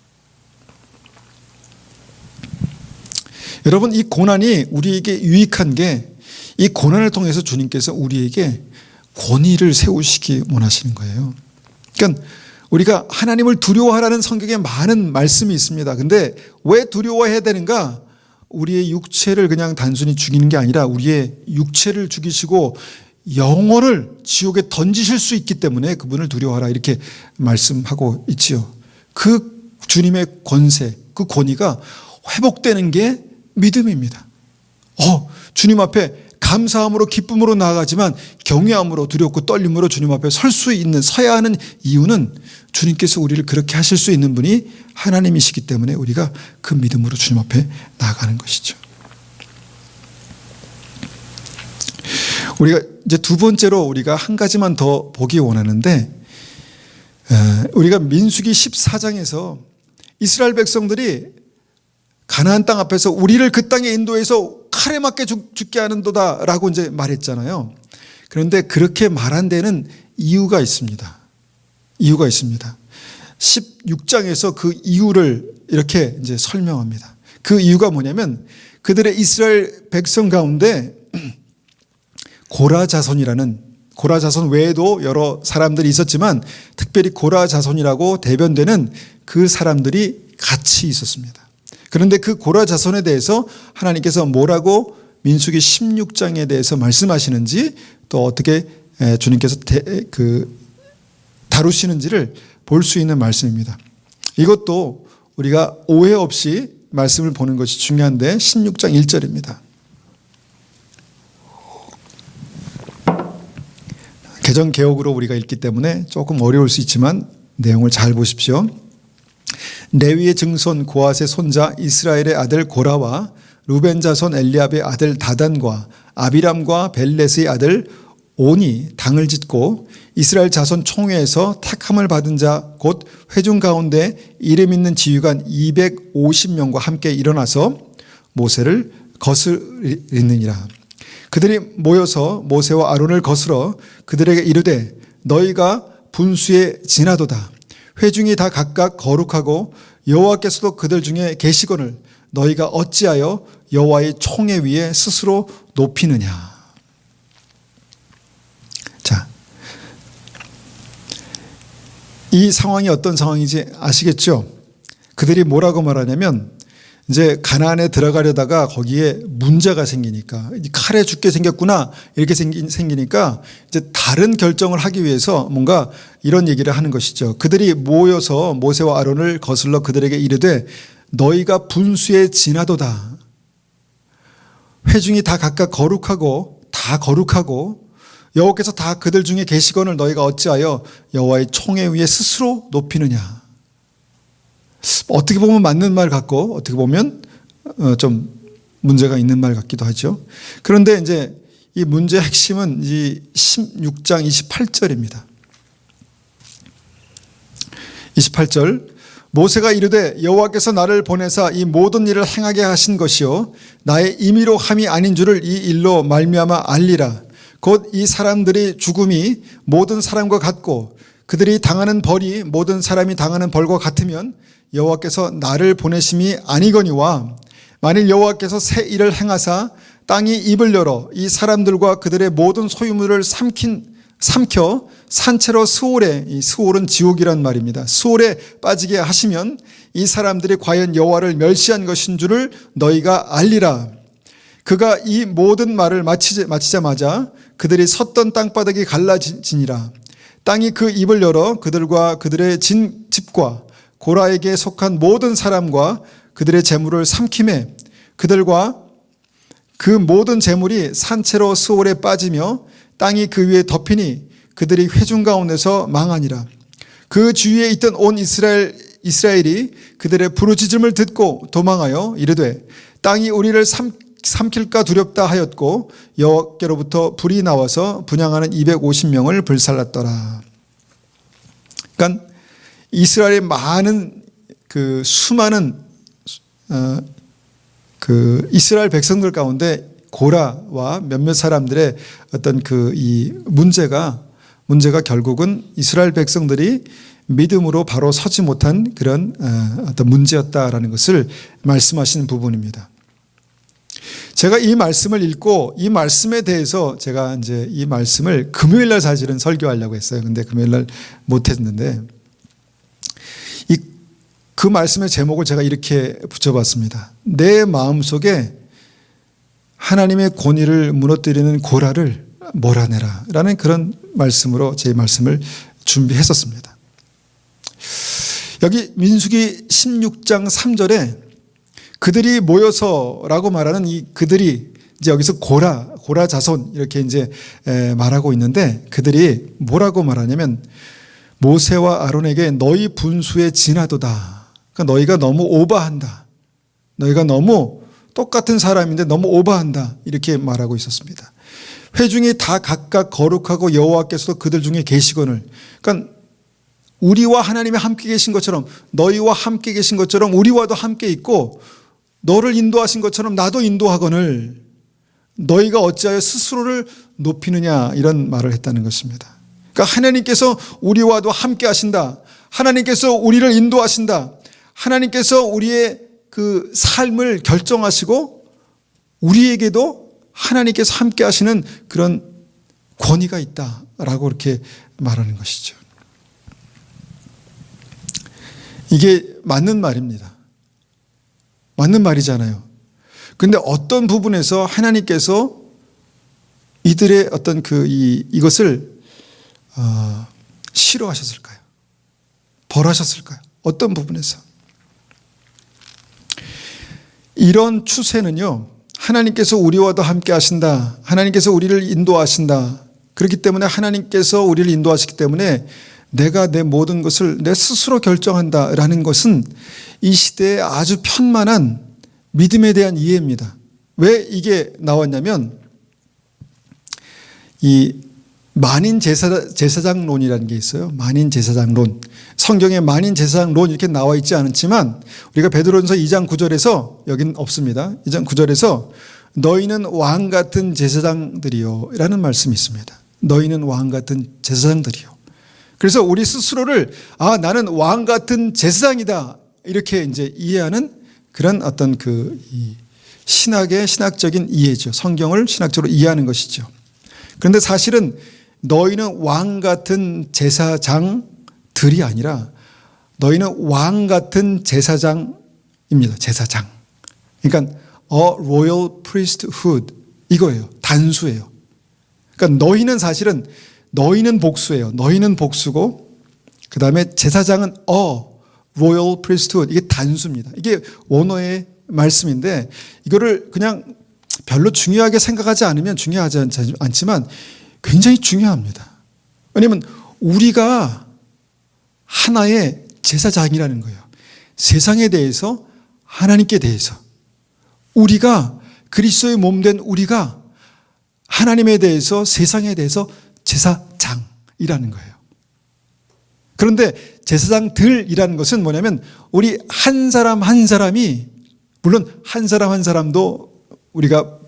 여러분, 이 고난이 우리에게 유익한 게 이 고난을 통해서 주님께서 우리에게 권위를 세우시기 원하시는 거예요. 그러니까 우리가 하나님을 두려워하라는 성경에 많은 말씀이 있습니다. 근데 왜 두려워해야 되는가? 우리의 육체를 그냥 단순히 죽이는 게 아니라 우리의 육체를 죽이시고 영혼을 지옥에 던지실 수 있기 때문에 그분을 두려워하라 이렇게 말씀하고 있지요. 그 주님의 권세, 그 권위가 회복되는 게 믿음입니다. 주님 앞에 감사함으로 기쁨으로 나아가지만 경외함으로 두렵고 떨림으로 주님 앞에 서야 하는 이유는 주님께서 우리를 그렇게 하실 수 있는 분이 하나님이시기 때문에 우리가 그 믿음으로 주님 앞에 나아가는 것이죠. 우리가 이제 두 번째로 우리가 한 가지만 더 보기 원하는데 우리가 민수기 14장에서 이스라엘 백성들이 가나안 땅 앞에서 우리를 그 땅에 인도해서 칼에 맞게 죽게 하는도다라고 이제 말했잖아요. 그런데 그렇게 말한 데는 이유가 있습니다. 16장에서 그 이유를 이렇게 이제 설명합니다. 그 이유가 뭐냐면 그들의 이스라엘 백성 가운데 고라 자손 외에도 여러 사람들이 있었지만 특별히 고라 자손이라고 대변되는 그 사람들이 같이 있었습니다. 그런데 그 고라 자손에 대해서 하나님께서 뭐라고 민수기 16장에 대해서 말씀하시는지 또 어떻게 주님께서 다루시는지를 볼 수 있는 말씀입니다. 이것도 우리가 오해 없이 말씀을 보는 것이 중요한데 16장 1절입니다. 개정 개역으로 우리가 읽기 때문에 조금 어려울 수 있지만 내용을 잘 보십시오. 레위의 증손 고앗의 손자 이스라엘의 아들 고라와 루벤 자손 엘리압의 아들 다단과 아비람과 벨렛의 아들 온이 당을 짓고 이스라엘 자손 총회에서 택함을 받은 자 곧 회중 가운데 이름 있는 지휘관 250명과 함께 일어나서 모세를 거스리느니라. 그들이 모여서 모세와 아론을 거스러 그들에게 이르되 너희가 분수에 지나도다. 회중이 다 각각 거룩하고 여호와께서도 그들 중에 계시거늘 너희가 어찌하여 여호와의 총회 위에 스스로 높이느냐. 자, 이 상황이 어떤 상황인지 아시겠죠? 그들이 뭐라고 말하냐면 이제 가나안에 들어가려다가 거기에 문제가 생기니까 칼에 죽게 생겼구나 이렇게 생기니까 이제 다른 결정을 하기 위해서 뭔가 이런 얘기를 하는 것이죠. 그들이 모여서 모세와 아론을 거슬러 그들에게 이르되 너희가 분수에 지나도다. 회중이 다 각각 거룩하고 여호와께서 다 그들 중에 계시거늘 너희가 어찌하여 여호와의 총회 위에 스스로 높이느냐. 어떻게 보면 맞는 말 같고 어떻게 보면 좀 문제가 있는 말 같기도 하죠. 그런데 이제 이 문제의 핵심은 이 16장 28절입니다. 28절 모세가 이르되 여호와께서 나를 보내사 이 모든 일을 행하게 하신 것이요 나의 임의로 함이 아닌 줄을 이 일로 말미암아 알리라. 곧 이 사람들이 죽음이 모든 사람과 같고 그들이 당하는 벌이 모든 사람이 당하는 벌과 같으면 여호와께서 나를 보내심이 아니거니와 만일 여호와께서 새 일을 행하사 땅이 입을 열어 이 사람들과 그들의 모든 소유물을 삼켜 산채로 스올에, 이 스올은 지옥이란 말입니다. 스올에 빠지게 하시면 이 사람들이 과연 여호와를 멸시한 것인 줄을 너희가 알리라. 그가 이 모든 말을 마치자마자 그들이 섰던 땅바닥이 갈라지니라. 땅이 그 입을 열어 그들과 그들의 집과 고라에게 속한 모든 사람과 그들의 재물을 삼킴에 그들과 그 모든 재물이 산채로 스올에 빠지며 땅이 그 위에 덮이니 그들이 회중 가운데서 망하니라. 그 주위에 있던 온 이스라엘이 그들의 부르짖음을 듣고 도망하여 이르되 땅이 우리를 삼킬까 두렵다 하였고 여호와께로부터 불이 나와서 분향하는 250명을 불살랐더라. 그러니까 이스라엘의 많은 그 수많은 그 이스라엘 백성들 가운데 고라와 몇몇 사람들의 어떤 이 문제가 결국은 이스라엘 백성들이 믿음으로 바로 서지 못한 그런 어떤 문제였다라는 것을 말씀하시는 부분입니다. 제가 이 말씀을 읽고 이 말씀에 대해서 제가 이제 이 말씀을 금요일 날 사실은 설교하려고 했어요. 근데 금요일 날 못 했는데 그 말씀의 제목을 제가 이렇게 붙여봤습니다. 내 마음속에 하나님의 권위를 무너뜨리는 고라를 몰아내라 라는 그런 말씀으로 제 말씀을 준비했었습니다. 여기 민수기 16장 3절에 그들이 모여서라고 말하는 이 그들이 이제 여기서 고라 자손 이렇게 이제 말하고 있는데 그들이 뭐라고 말하냐면 모세와 아론에게 너희 분수에 지나도다. 그러니까 너희가 너무 오버한다. 너희가 너무 똑같은 사람인데 너무 오버한다. 이렇게 말하고 있었습니다. 회중이 다 각각 거룩하고 여호와께서도 그들 중에 계시거늘. 그러니까 우리와 하나님이 함께 계신 것처럼 너희와 함께 계신 것처럼 우리와도 함께 있고 너를 인도하신 것처럼 나도 인도하거늘 너희가 어찌하여 스스로를 높이느냐 이런 말을 했다는 것입니다. 그러니까 하나님께서 우리와도 함께 하신다. 하나님께서 우리를 인도하신다. 하나님께서 우리의 그 삶을 결정하시고 우리에게도 하나님께서 함께 하시는 그런 권위가 있다라고 이렇게 말하는 것이죠. 이게 맞는 말입니다. 맞는 말이잖아요. 그런데 어떤 부분에서 하나님께서 이들의 어떤 이것을 싫어하셨을까요? 벌하셨을까요? 어떤 부분에서? 이런 추세는요, 하나님께서 우리와도 함께 하신다. 하나님께서 우리를 인도하신다. 그렇기 때문에 하나님께서 우리를 인도하시기 때문에 내가 내 모든 것을 내 스스로 결정한다라는 것은 이 시대에 아주 편만한 믿음에 대한 이해입니다. 왜 이게 나왔냐면 이 만인 제사장론이라는 게 있어요. 만인 제사장론. 성경에 만인 제사장론 이렇게 나와 있지 않지만 우리가 베드로전서 2장 9절에서 여긴 없습니다. 2장 9절에서 너희는 왕 같은 제사장들이요 라는 말씀이 있습니다. 너희는 왕 같은 제사장들이요. 그래서 우리 스스로를 나는 왕 같은 제사장이다 이렇게 이제 이해하는 그런 어떤 신학의 신학적인 이해죠. 성경을 신학적으로 이해하는 것이죠. 그런데 사실은 너희는 왕 같은 제사장들이 아니라 너희는 왕 같은 제사장입니다. 제사장. 그러니까 a royal priesthood 이거예요. 단수예요. 그러니까 너희는 사실은 너희는 복수예요. 너희는 복수고 그 다음에 제사장은 a royal priesthood 이게 단수입니다. 이게 원어의 말씀인데 이거를 그냥 별로 중요하게 생각하지 않으면 중요하지 않지만 굉장히 중요합니다. 왜냐하면 우리가 하나의 제사장이라는 거예요. 세상에 대해서 하나님께 대해서 우리가 그리스도의 몸된 우리가 하나님에 대해서 세상에 대해서 제사장이라는 거예요. 그런데 제사장들이라는 것은 뭐냐면 우리 한 사람 한 사람이 물론 한 사람 한 사람도 우리가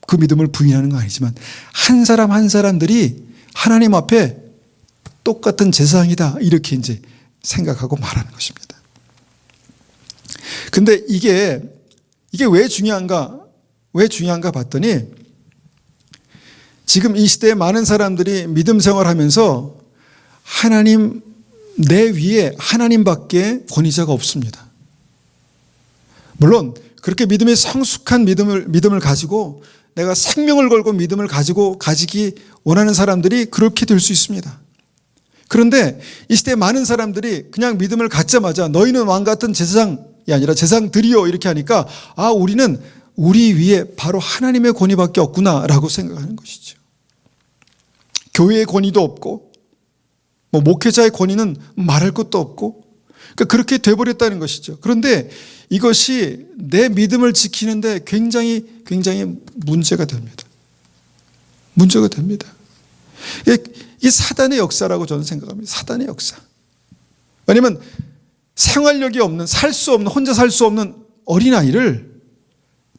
그 믿음을 부인하는 건 아니지만 한 사람 한 사람들이 하나님 앞에 똑같은 제사장이다 이렇게 이제 생각하고 말하는 것입니다. 근데 이게 왜 중요한가? 왜 중요한가 봤더니 지금 이 시대에 많은 사람들이 믿음 생활하면서 하나님 내 위에 하나님밖에 권위자가 없습니다. 물론 그렇게 믿음의 성숙한 믿음을 가지고 내가 생명을 걸고 믿음을 가지기 원하는 사람들이 그렇게 될 수 있습니다. 그런데 이 시대에 많은 사람들이 그냥 믿음을 갖자마자 너희는 왕 같은 제사장이 아니라 제사장들이요 이렇게 하니까 우리는 우리 위에 바로 하나님의 권위밖에 없구나라고 생각하는 것이죠. 교회의 권위도 없고 목회자의 권위는 말할 것도 없고 그러니까 그렇게 돼버렸다는 것이죠. 그런데 이것이 내 믿음을 지키는데 굉장히 문제가 됩니다. 문제가 됩니다. 이 사단의 역사라고 저는 생각합니다. 사단의 역사. 왜냐하면 생활력이 없는 혼자 살 수 없는 어린아이를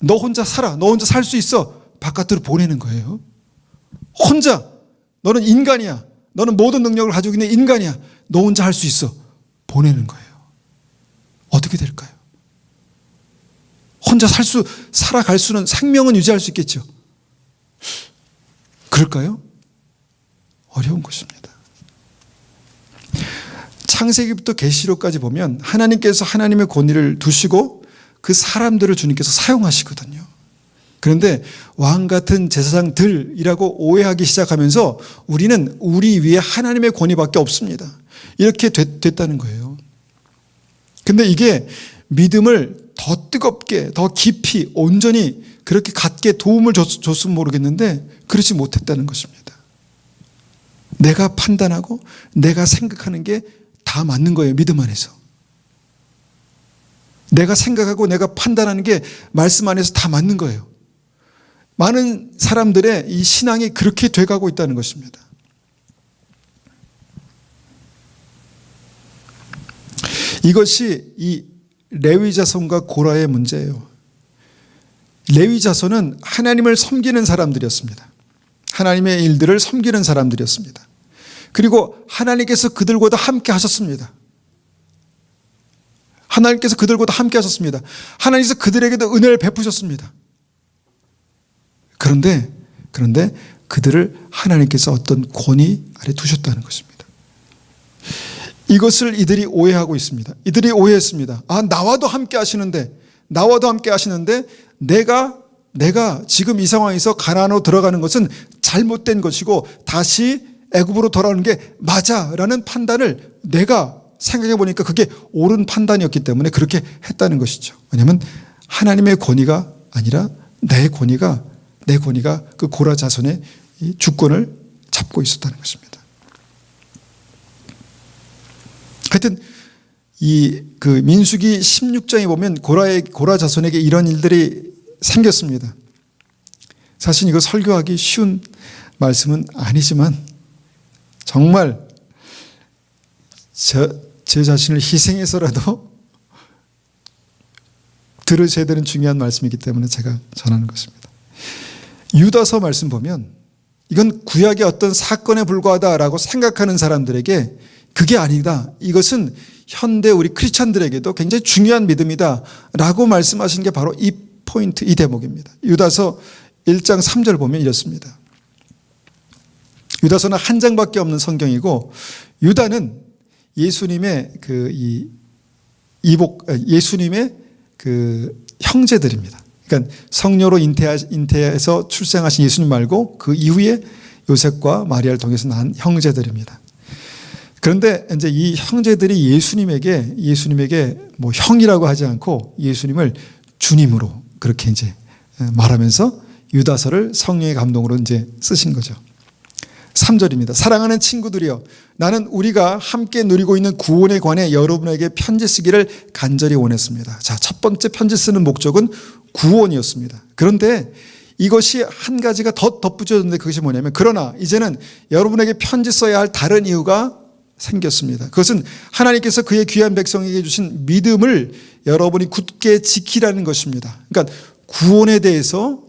너 혼자 살아. 너 혼자 살 수 있어. 바깥으로 보내는 거예요. 혼자. 너는 인간이야. 너는 모든 능력을 가지고 있는 인간이야. 너 혼자 할 수 있어. 보내는 거예요. 어떻게 될까요? 혼자 살아갈 수는 생명은 유지할 수 있겠죠. 그럴까요? 어려운 것입니다. 창세기부터 계시록까지 보면 하나님께서 하나님의 권위를 두시고 그 사람들을 주님께서 사용하시거든요. 그런데 왕 같은 제사장들이라고 오해하기 시작하면서 우리는 우리 위에 하나님의 권위밖에 없습니다. 이렇게 됐다는 거예요. 근데 이게 믿음을 더 뜨겁게, 더 깊이, 온전히 그렇게 갖게 도움을 줬으면 모르겠는데 그렇지 못했다는 것입니다. 내가 판단하고 내가 생각하는 게 다 맞는 거예요. 믿음 안에서. 내가 생각하고 내가 판단하는 게 말씀 안에서 다 맞는 거예요. 많은 사람들의 이 신앙이 그렇게 돼가고 있다는 것입니다. 이것이 이 레위 자손과 고라의 문제예요. 레위 자손은 하나님을 섬기는 사람들이었습니다. 하나님의 일들을 섬기는 사람들이었습니다. 그리고 하나님께서 그들과도 함께 하셨습니다. 하나님께서 그들과도 함께 하셨습니다. 하나님께서 그들에게도 은혜를 베푸셨습니다. 그런데 그들을 하나님께서 어떤 권위 아래 두셨다는 것입니다. 이것을 이들이 오해하고 있습니다. 이들이 오해했습니다. 나와도 함께 하시는데 내가 지금 이 상황에서 가나안으로 들어가는 것은 잘못된 것이고 다시 애굽으로 돌아오는 게 맞아라는 판단을 내가 생각해 보니까 그게 옳은 판단이었기 때문에 그렇게 했다는 것이죠. 왜냐하면 하나님의 권위가 아니라 내 권위가 그 고라 자손의 이 주권을 잡고 있었다는 것입니다. 하여튼 그 민수기 16장에 보면 고라 자손에게 이런 일들이 생겼습니다. 사실 이거 설교하기 쉬운 말씀은 아니지만 정말 제 자신을 희생해서라도 들으셔야 되는 중요한 말씀이기 때문에 제가 전하는 것입니다. 유다서 말씀 보면 이건 구약의 어떤 사건에 불과하다라고 생각하는 사람들에게 그게 아니다. 이것은 현대 우리 크리스찬들에게도 굉장히 중요한 믿음이다라고 말씀하신 게 바로 이 포인트, 이 대목입니다. 유다서 1장 3절 보면 이렇습니다. 유다서는 한 장밖에 없는 성경이고 유다는 예수님의 예수님의 형제들입니다. 그러니까 성녀로 잉태해서 출생하신 예수님 말고 그 이후에 요셉과 마리아를 통해서 낳은 형제들입니다. 그런데 이제 이 형제들이 예수님에게 뭐 형이라고 하지 않고 예수님을 주님으로 그렇게 이제 말하면서 유다서를 성령의 감동으로 이제 쓰신 거죠. 3절입니다. 사랑하는 친구들이여, 나는 우리가 함께 누리고 있는 구원에 관해 여러분에게 편지 쓰기를 간절히 원했습니다. 자, 첫 번째 편지 쓰는 목적은 구원이었습니다. 그런데 이것이 한 가지가 더 덧붙여졌는데 그것이 뭐냐면, 그러나 이제는 여러분에게 편지 써야 할 다른 이유가 생겼습니다. 그것은 하나님께서 그의 귀한 백성에게 주신 믿음을 여러분이 굳게 지키라는 것입니다. 그러니까 구원에 대해서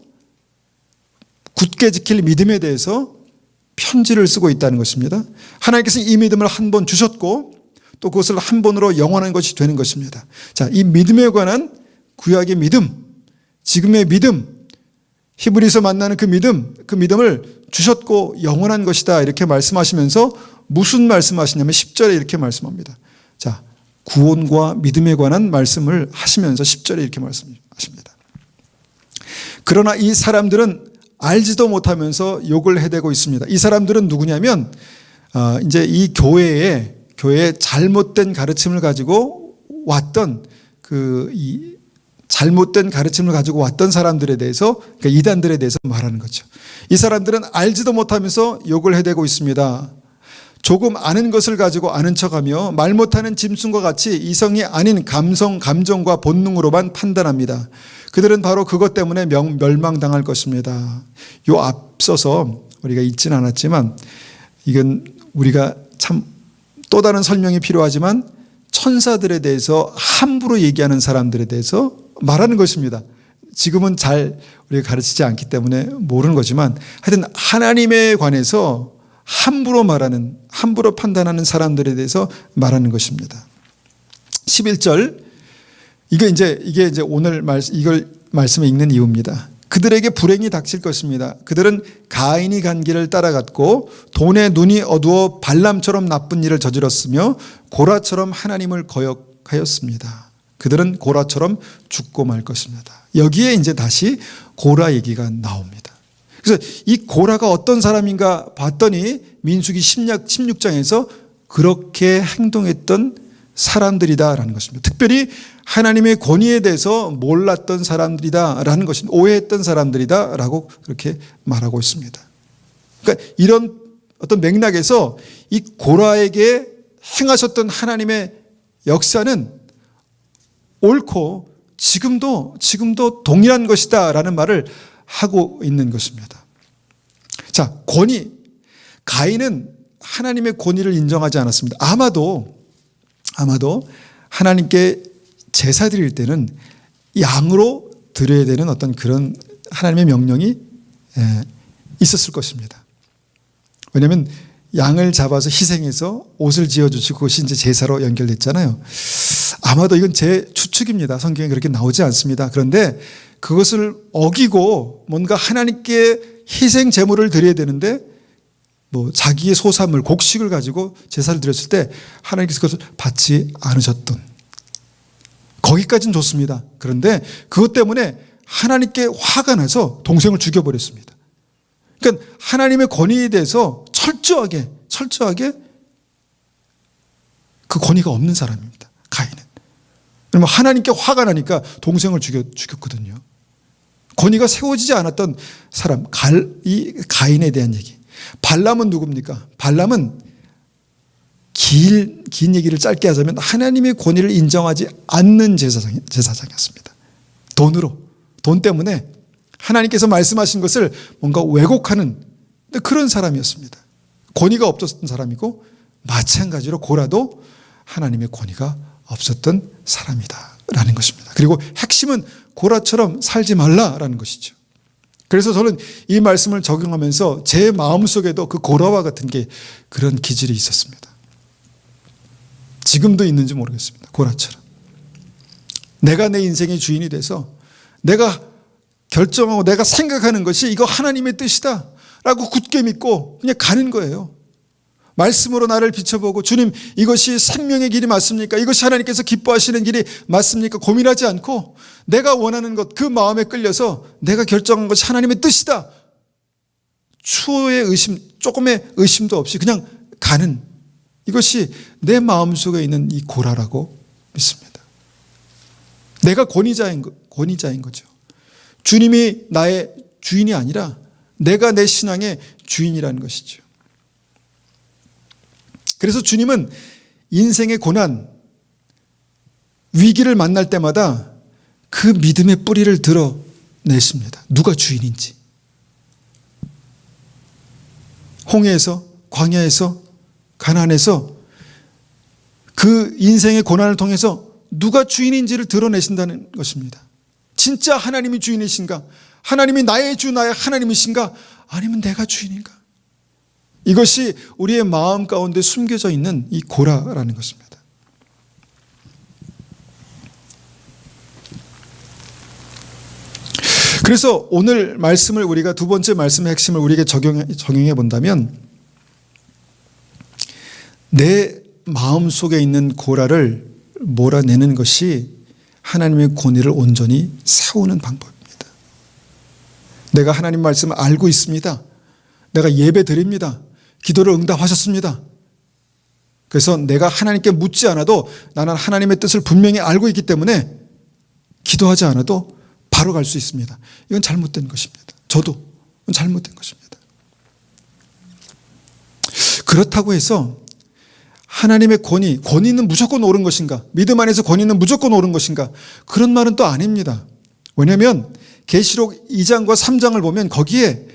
굳게 지킬 믿음에 대해서 편지를 쓰고 있다는 것입니다. 하나님께서는 이 믿음을 한 번 주셨고 또 그것을 한 번으로 영원한 것이 되는 것입니다. 자, 이 믿음에 관한 구약의 믿음, 지금의 믿음, 히브리서 만나는 그 믿음을 주셨고 영원한 것이다 이렇게 말씀하시면서 무슨 말씀하시냐면 10절에 이렇게 말씀합니다. 자, 구원과 믿음에 관한 말씀을 하시면서 10절에 이렇게 말씀하십니다. 그러나 이 사람들은 알지도 못하면서 욕을 해대고 있습니다. 이 사람들은 누구냐면 이제 이 교회에 잘못된 가르침을 가지고 왔던 이 잘못된 가르침을 가지고 왔던 사람들에 대해서, 그러니까 이단들에 대해서 말하는 거죠. 이 사람들은 알지도 못하면서 욕을 해대고 있습니다. 조금 아는 것을 가지고 아는 척하며 말 못하는 짐승과 같이 이성이 아닌 감정과 본능으로만 판단합니다. 그들은 바로 그것 때문에 멸망당할 것입니다. 요 앞서서 우리가 읽지는 않았지만 이건 우리가 참 또 다른 설명이 필요하지만 천사들에 대해서 함부로 얘기하는 사람들에 대해서 말하는 것입니다. 지금은 잘 우리가 가르치지 않기 때문에 모르는 거지만 하여튼 하나님에 관해서 함부로 판단하는 사람들에 대해서 말하는 것입니다. 11절, 이게 이제 오늘 이걸 말씀에 읽는 이유입니다. 그들에게 불행이 닥칠 것입니다. 그들은 가인이 간 길을 따라갔고 돈에 눈이 어두워 발람처럼 나쁜 일을 저질렀으며 고라처럼 하나님을 거역하였습니다. 그들은 고라처럼 죽고 말 것입니다. 여기에 이제 다시 고라 얘기가 나옵니다. 그래서 이 고라가 어떤 사람인가 봤더니 민수기 16장에서 그렇게 행동했던 사람들이다라는 것입니다. 특별히 하나님의 권위에 대해서 몰랐던 사람들이다라는 것입니다. 오해했던 사람들이다라고 그렇게 말하고 있습니다. 그러니까 이런 어떤 맥락에서 이 고라에게 행하셨던 하나님의 역사는 옳고 지금도 동일한 것이다라는 말을 하고 있는 것입니다. 자, 권위. 가인은 하나님의 권위를 인정하지 않았습니다. 아마도 하나님께 제사 드릴 때는 양으로 드려야 되는 어떤 그런 하나님의 명령이 있었을 것입니다. 왜냐하면 양을 잡아서 희생해서 옷을 지어주시고 그것이 이제 제사로 연결됐잖아요. 아마도 이건 제 추측입니다. 성경에 그렇게 나오지 않습니다. 그런데 그것을 어기고 뭔가 하나님께 희생 제물을 드려야 되는데 뭐 자기의 소산물, 곡식을 가지고 제사를 드렸을 때 하나님께서 그것을 받지 않으셨던, 거기까지는 좋습니다. 그런데 그것 때문에 하나님께 화가 나서 동생을 죽여버렸습니다. 그러니까 하나님의 권위에 대해서 철저하게 그 권위가 없는 사람입니다. 가인은. 그러면 하나님께 화가 나니까 동생을 죽였거든요. 권위가 세워지지 않았던 사람, 이 가인에 대한 얘기. 발람은 누굽니까? 발람은 긴 얘기를 짧게 하자면 하나님의 권위를 인정하지 않는 제사장이었습니다. 돈 때문에 하나님께서 말씀하신 것을 뭔가 왜곡하는 그런 사람이었습니다. 권위가 없었던 사람이고, 마찬가지로 고라도 하나님의 권위가 없었던 사람이다라는 것입니다. 그리고 핵심은 고라처럼 살지 말라라는 것이죠. 그래서 저는 이 말씀을 적용하면서 제 마음속에도 그 고라와 같은 게 그런 기질이 있었습니다. 지금도 있는지 모르겠습니다. 고라처럼. 내가 내 인생의 주인이 돼서 내가 결정하고 내가 생각하는 것이 이거 하나님의 뜻이다 라고 굳게 믿고 그냥 가는 거예요. 말씀으로 나를 비춰보고 주님 이것이 생명의 길이 맞습니까? 이것이 하나님께서 기뻐하시는 길이 맞습니까? 고민하지 않고 내가 원하는 것 그 마음에 끌려서 내가 결정한 것이 하나님의 뜻이다. 추호의 의심, 조금의 의심도 없이 그냥 가는 이것이 내 마음속에 있는 이 고라라고 믿습니다. 내가 권위자인 거죠. 주님이 나의 주인이 아니라 내가 내 신앙의 주인이라는 것이죠. 그래서 주님은 인생의 고난, 위기를 만날 때마다 그 믿음의 뿌리를 드러내십니다. 누가 주인인지. 홍해에서, 광야에서, 가나안에서 그 인생의 고난을 통해서 누가 주인인지를 드러내신다는 것입니다. 진짜 하나님이 주인이신가? 하나님이 나의 주, 나의 하나님이신가? 아니면 내가 주인인가? 이것이 우리의 마음 가운데 숨겨져 있는 이 고라라는 것입니다. 그래서 오늘 말씀을 우리가 두 번째 말씀의 핵심을 우리에게 적용해 본다면 내 마음 속에 있는 고라를 몰아내는 것이 하나님의 권위를 온전히 세우는 방법입니다. 내가 하나님 말씀을 알고 있습니다. 내가 예배 드립니다. 기도를 응답하셨습니다. 그래서 내가 하나님께 묻지 않아도 나는 하나님의 뜻을 분명히 알고 있기 때문에 기도하지 않아도 바로 갈 수 있습니다. 이건 잘못된 것입니다. 저도 잘못된 것입니다. 그렇다고 해서 하나님의 권위는 무조건 옳은 것인가? 믿음 안에서 권위는 무조건 옳은 것인가? 그런 말은 또 아닙니다. 왜냐하면 계시록 2장과 3장을 보면 거기에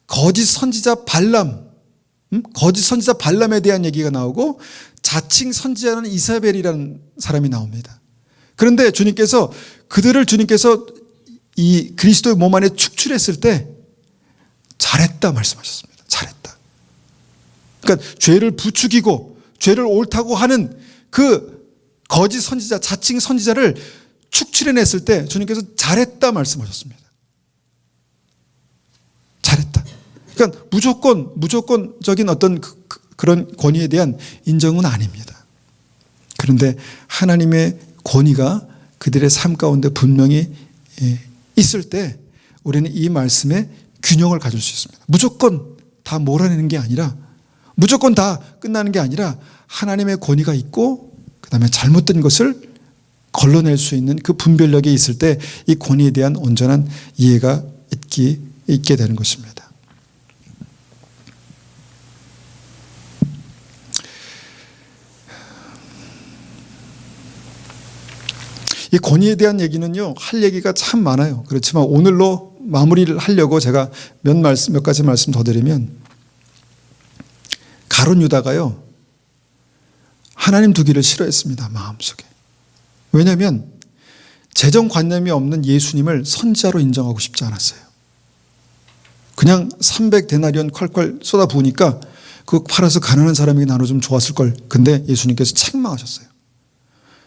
거짓 선지자 발람에 대한 얘기가 나오고 자칭 선지자는 이사벨이라는 사람이 나옵니다. 그런데 주님께서 이 그리스도의 몸 안에 축출했을 때 잘했다 말씀하셨습니다. 잘했다. 그러니까 죄를 부추기고 죄를 옳다고 하는 그 거짓 선지자, 자칭 선지자를 축출해냈을 때 주님께서 잘했다 말씀하셨습니다. 잘했다. 그러니까 무조건적인 어떤 그런 권위에 대한 인정은 아닙니다. 그런데 하나님의 권위가 그들의 삶 가운데 분명히 있을 때 우리는 이 말씀에 균형을 가질 수 있습니다. 무조건 다 몰아내는 게 아니라 무조건 다 끝나는 게 아니라 하나님의 권위가 있고 그다음에 잘못된 것을 걸러낼 수 있는 그 분별력이 있을 때 이 권위에 대한 온전한 이해가 있게 되는 것입니다. 이 권위에 대한 얘기는요, 할 얘기가 참 많아요. 그렇지만 오늘로 마무리를 하려고 제가 몇 가지 말씀 더 드리면, 가룟 유다가요, 하나님 두기를 싫어했습니다. 마음속에. 왜냐하면 재정관념이 없는 예수님을 선지자로 인정하고 싶지 않았어요. 그냥 300데나리온 콸콸 쏟아부으니까 그거 팔아서 가난한 사람에게 나눠주면 좋았을 걸. 근데 예수님께서 책망하셨어요.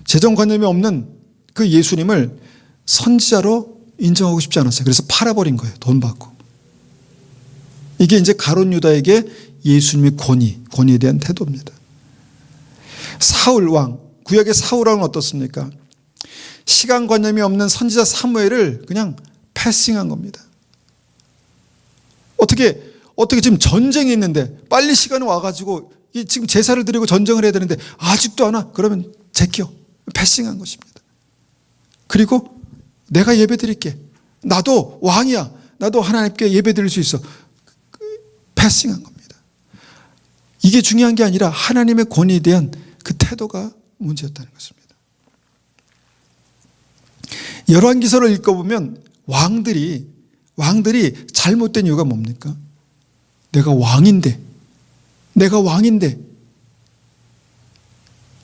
재정관념이 없는 그 예수님을 선지자로 인정하고 싶지 않았어요. 그래서 팔아버린 거예요. 돈 받고. 이게 이제 가룟 유다에게 예수님의 권위에 대한 태도입니다. 사울 왕, 구약의 사울 왕은 어떻습니까? 시간관념이 없는 선지자 사무엘을 그냥 패싱한 겁니다. 어떻게 지금 전쟁이 있는데 빨리 시간이 와가지고 지금 제사를 드리고 전쟁을 해야 되는데 아직도 안 와? 그러면 제껴. 패싱한 것입니다. 그리고 내가 예배 드릴게. 나도 왕이야. 나도 하나님께 예배 드릴 수 있어. 패싱한 겁니다. 이게 중요한 게 아니라 하나님의 권위에 대한 그 태도가 문제였다는 것입니다. 열왕기서를 읽어보면 왕들이 잘못된 이유가 뭡니까? 내가 왕인데 내가 왕인데.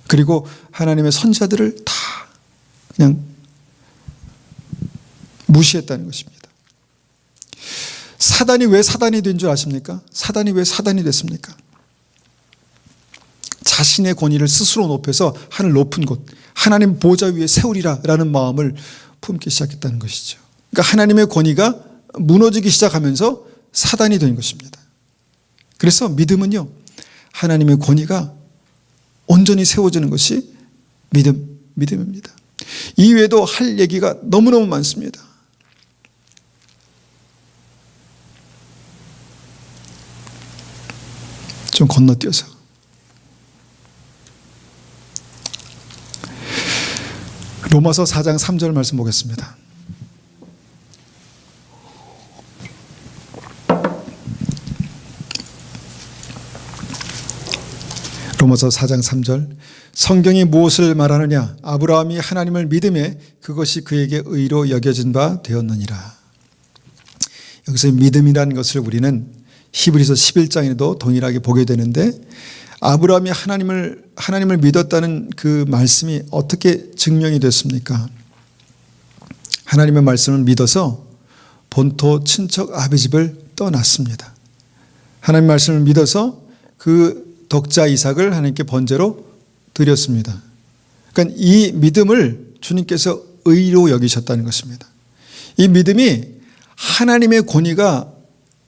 그리고 하나님의 선지자들을 다 그냥 무시했다는 것입니다. 사단이 왜 사단이 된 줄 아십니까? 사단이 왜 사단이 됐습니까? 자신의 권위를 스스로 높여서 하늘 높은 곳, 하나님 보좌 위에 세우리라 라는 마음을 품기 시작했다는 것이죠. 그러니까 하나님의 권위가 무너지기 시작하면서 사단이 된 것입니다. 그래서 믿음은요, 하나님의 권위가 온전히 세워지는 것이 믿음입니다. 이외에도 할 얘기가 너무너무 많습니다. 좀 건너뛰어서 로마서 4장 3절 말씀 보겠습니다. 로마서 4장 3절, 성경이 무엇을 말하느냐? 아브라함이 하나님을 믿음에 그것이 그에게 의로 여겨진 바 되었느니라. 여기서 믿음이라는 것을 우리는 히브리서 11장에도 동일하게 보게 되는데, 아브라함이 하나님을 믿었다는 그 말씀이 어떻게 증명이 됐습니까? 하나님의 말씀을 믿어서 본토 친척 아비집을 떠났습니다. 하나님의 말씀을 믿어서 그 독자 이삭을 하나님께 번제로 드렸습니다. 그러니까 이 믿음을 주님께서 의로 여기셨다는 것입니다. 이 믿음이 하나님의 권위가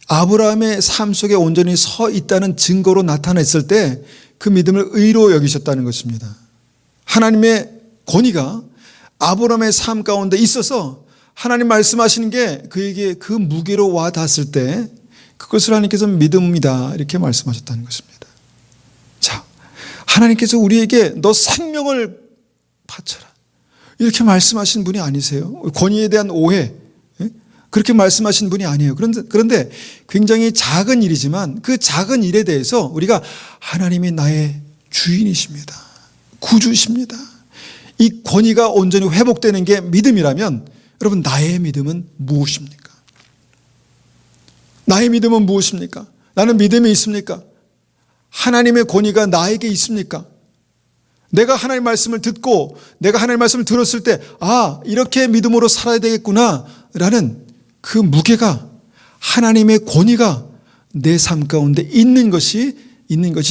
아브라함의 삶 속에 온전히 서 있다는 증거로 나타냈을 때 그 믿음을 의로 여기셨다는 것입니다. 하나님의 권위가 아브라함의 삶 가운데 있어서 하나님 말씀하시는 게 그에게 그 무게로 와 닿았을 때 그것을 하나님께서 믿음이다 이렇게 말씀하셨다는 것입니다. 자, 하나님께서 우리에게 너 생명을 바쳐라 이렇게 말씀하신 분이 아니세요. 권위에 대한 오해 그렇게 말씀하신 분이 아니에요. 그런데 굉장히 작은 일이지만 그 작은 일에 대해서 우리가 하나님이 나의 주인이십니다. 구주십니다. 이 권위가 온전히 회복되는 게 믿음이라면 여러분, 나의 믿음은 무엇입니까? 나의 믿음은 무엇입니까? 나는 믿음이 있습니까? 하나님의 권위가 나에게 있습니까? 내가 하나님의 말씀을 듣고 내가 하나님의 말씀을 들었을 때 이렇게 믿음으로 살아야 되겠구나 라는 그 무게가, 하나님의 권위가 내 삶 가운데 있는 것이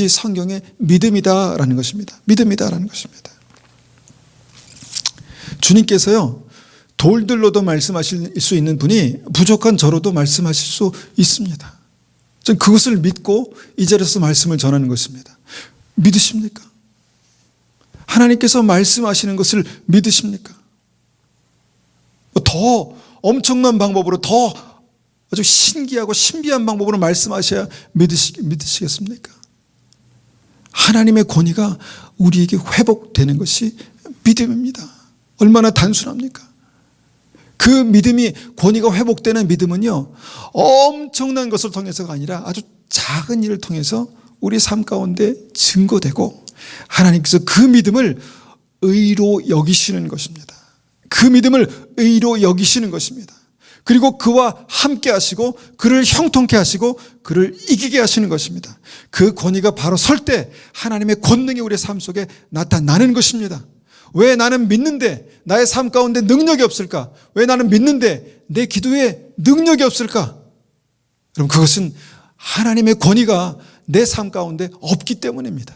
성경의 믿음이다라는 것입니다. 믿음이다라는 것입니다. 주님께서요, 돌들로도 말씀하실 수 있는 분이 부족한 저로도 말씀하실 수 있습니다. 전 그것을 믿고 이 자리에서 말씀을 전하는 것입니다. 믿으십니까? 하나님께서 말씀하시는 것을 믿으십니까? 더 엄청난 방법으로, 더 아주 신기하고 신비한 방법으로 말씀하셔야 믿으시겠습니까? 하나님의 권위가 우리에게 회복되는 것이 믿음입니다. 얼마나 단순합니까? 그 믿음이, 권위가 회복되는 믿음은요, 엄청난 것을 통해서가 아니라 아주 작은 일을 통해서 우리 삶 가운데 증거되고 하나님께서 그 믿음을 의로 여기시는 것입니다. 그 믿음을 의로 여기시는 것입니다. 그리고 그와 함께 하시고 그를 형통케 하시고 그를 이기게 하시는 것입니다. 그 권위가 바로 설 때 하나님의 권능이 우리의 삶 속에 나타나는 것입니다. 왜 나는 믿는데 나의 삶 가운데 능력이 없을까? 왜 나는 믿는데 내 기도에 능력이 없을까? 그럼 그것은 하나님의 권위가 내 삶 가운데 없기 때문입니다.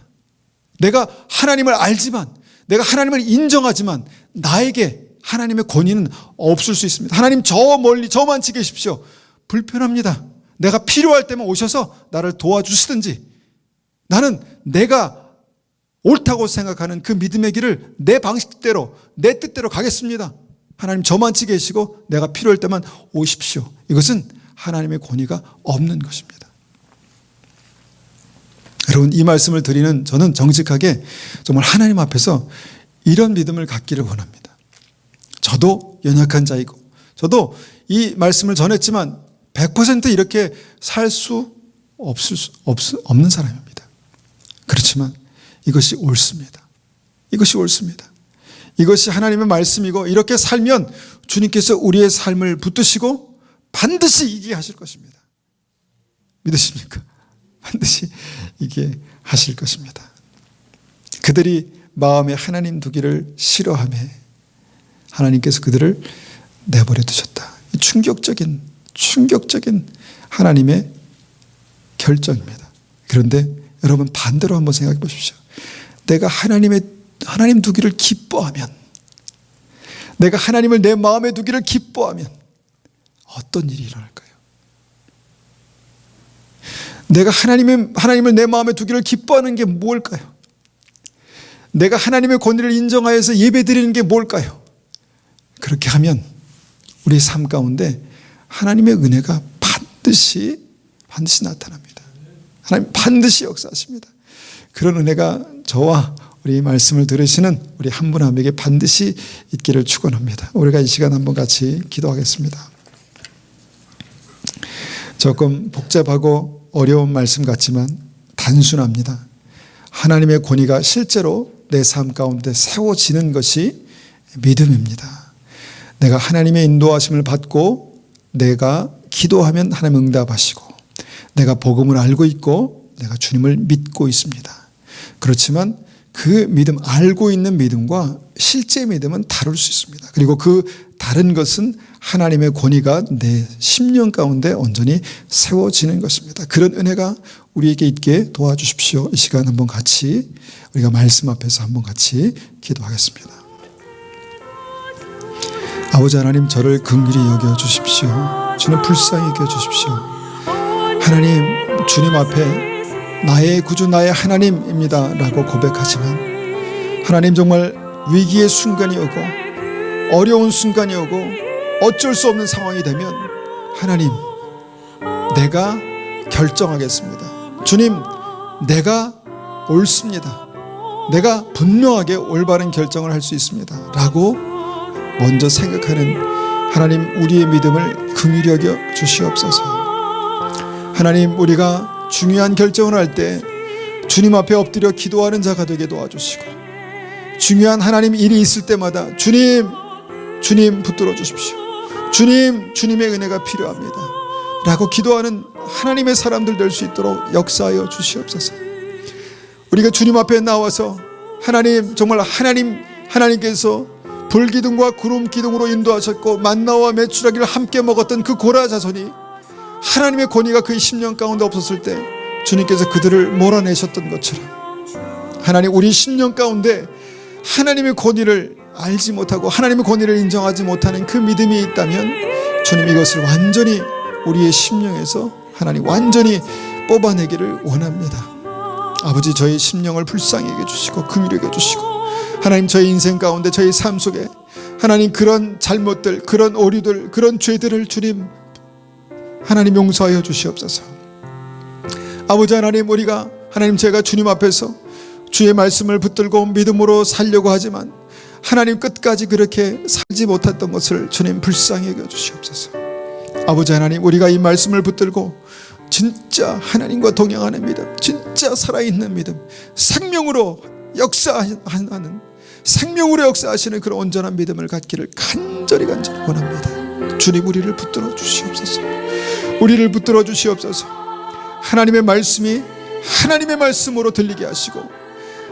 내가 하나님을 알지만, 내가 하나님을 인정하지만 나에게 하나님의 권위는 없을 수 있습니다. 하나님 저 멀리 저만치 계십시오. 불편합니다. 내가 필요할 때만 오셔서 나를 도와주시든지, 나는 내가 옳다고 생각하는 그 믿음의 길을 내 방식대로, 내 뜻대로 가겠습니다. 하나님 저만치 계시고 내가 필요할 때만 오십시오. 이것은 하나님의 권위가 없는 것입니다. 여러분, 이 말씀을 드리는 저는 정직하게 정말 하나님 앞에서 이런 믿음을 갖기를 원합니다. 저도 연약한 자이고 저도 이 말씀을 전했지만 100% 이렇게 살 수 없는 사람입니다. 그렇지만 이것이 옳습니다. 이것이 옳습니다. 이것이 하나님의 말씀이고 이렇게 살면 주님께서 우리의 삶을 붙드시고 반드시 이기게 하실 것입니다. 믿으십니까? 반드시 이게 하실 것입니다. 그들이 마음에 하나님 두기를 싫어하며 하나님께서 그들을 내버려 두셨다. 충격적인 하나님의 결정입니다. 그런데 여러분 반대로 한번 생각해 보십시오. 내가 하나님 두기를 기뻐하면, 내가 하나님을 내 마음에 두기를 기뻐하면 어떤 일이 일어날까요? 내가 하나님을 내 마음에 두기를 기뻐하는 게 뭘까요? 내가 하나님의 권위를 인정하여서 예배드리는 게 뭘까요? 그렇게 하면 우리의 삶 가운데 하나님의 은혜가 반드시 나타납니다. 하나님 반드시 역사하십니다. 그런 은혜가 저와 우리 말씀을 들으시는 우리 한 분 한 분에게 반드시 있기를 축원합니다. 우리가 이 시간 한번 같이 기도하겠습니다. 조금 복잡하고 어려운 말씀 같지만 단순합니다. 하나님의 권위가 실제로 내 삶 가운데 세워지는 것이 믿음입니다. 내가 하나님의 인도하심을 받고 내가 기도하면 하나님 응답하시고, 내가 복음을 알고 있고 내가 주님을 믿고 있습니다. 그렇지만 그 믿음, 알고 있는 믿음과 실제 믿음은 다를 수 있습니다. 그리고 그 다른 것은 하나님의 권위가 내 심령 가운데 온전히 세워지는 것입니다. 그런 은혜가 우리에게 있게 도와주십시오. 이 시간 한번 같이 우리가 말씀 앞에서 한번 같이 기도하겠습니다. 아버지 하나님, 저를 긍휼히 여겨주십시오. 주님 불쌍히 여겨주십시오. 하나님, 주님 앞에 나의 구주, 나의 하나님입니다 라고 고백하지만 하나님 정말 위기의 순간이 오고 어려운 순간이 오고 어쩔 수 없는 상황이 되면 하나님, 내가 결정하겠습니다. 주님, 내가 옳습니다. 내가 분명하게 올바른 결정을 할 수 있습니다 라고 먼저 생각하는 하나님, 우리의 믿음을 긍휼히 여겨 주시옵소서. 하나님, 우리가 중요한 결정을 할 때 주님 앞에 엎드려 기도하는 자가 되게 도와주시고, 중요한 하나님 일이 있을 때마다 주님 붙들어 주십시오. 주님의 은혜가 필요합니다 라고 기도하는 하나님의 사람들 될 수 있도록 역사하여 주시옵소서. 우리가 주님 앞에 나와서 하나님, 정말 하나님께서 불기둥과 구름기둥으로 인도하셨고 만나와 메추라기를 함께 먹었던 그 고라 자손이 하나님의 권위가 그의 심령 가운데 없었을 때 주님께서 그들을 몰아내셨던 것처럼, 하나님, 우리 심령 가운데 하나님의 권위를 알지 못하고 하나님의 권위를 인정하지 못하는 그 믿음이 있다면 주님, 이것을 완전히 우리의 심령에서 하나님 완전히 뽑아내기를 원합니다. 아버지, 저희 심령을 불쌍히 여겨주시고 긍휼히 여겨주시고, 하나님, 저희 인생 가운데 저희 삶 속에 하나님 그런 잘못들, 그런 오류들, 그런 죄들을 주님 하나님 용서하여 주시옵소서. 아버지 하나님, 우리가 하나님 제가 주님 앞에서 주의 말씀을 붙들고 믿음으로 살려고 하지만 하나님 끝까지 그렇게 살지 못했던 것을 주님 불쌍히 여겨 주시옵소서. 아버지 하나님, 우리가 이 말씀을 붙들고 진짜 하나님과 동행하는 믿음, 진짜 살아있는 믿음, 생명으로 역사하시는 그런 온전한 믿음을 갖기를 간절히 원합니다. 주님, 우리를 붙들어 주시옵소서. 우리를 붙들어 주시옵소서. 하나님의 말씀이 하나님의 말씀으로 들리게 하시고,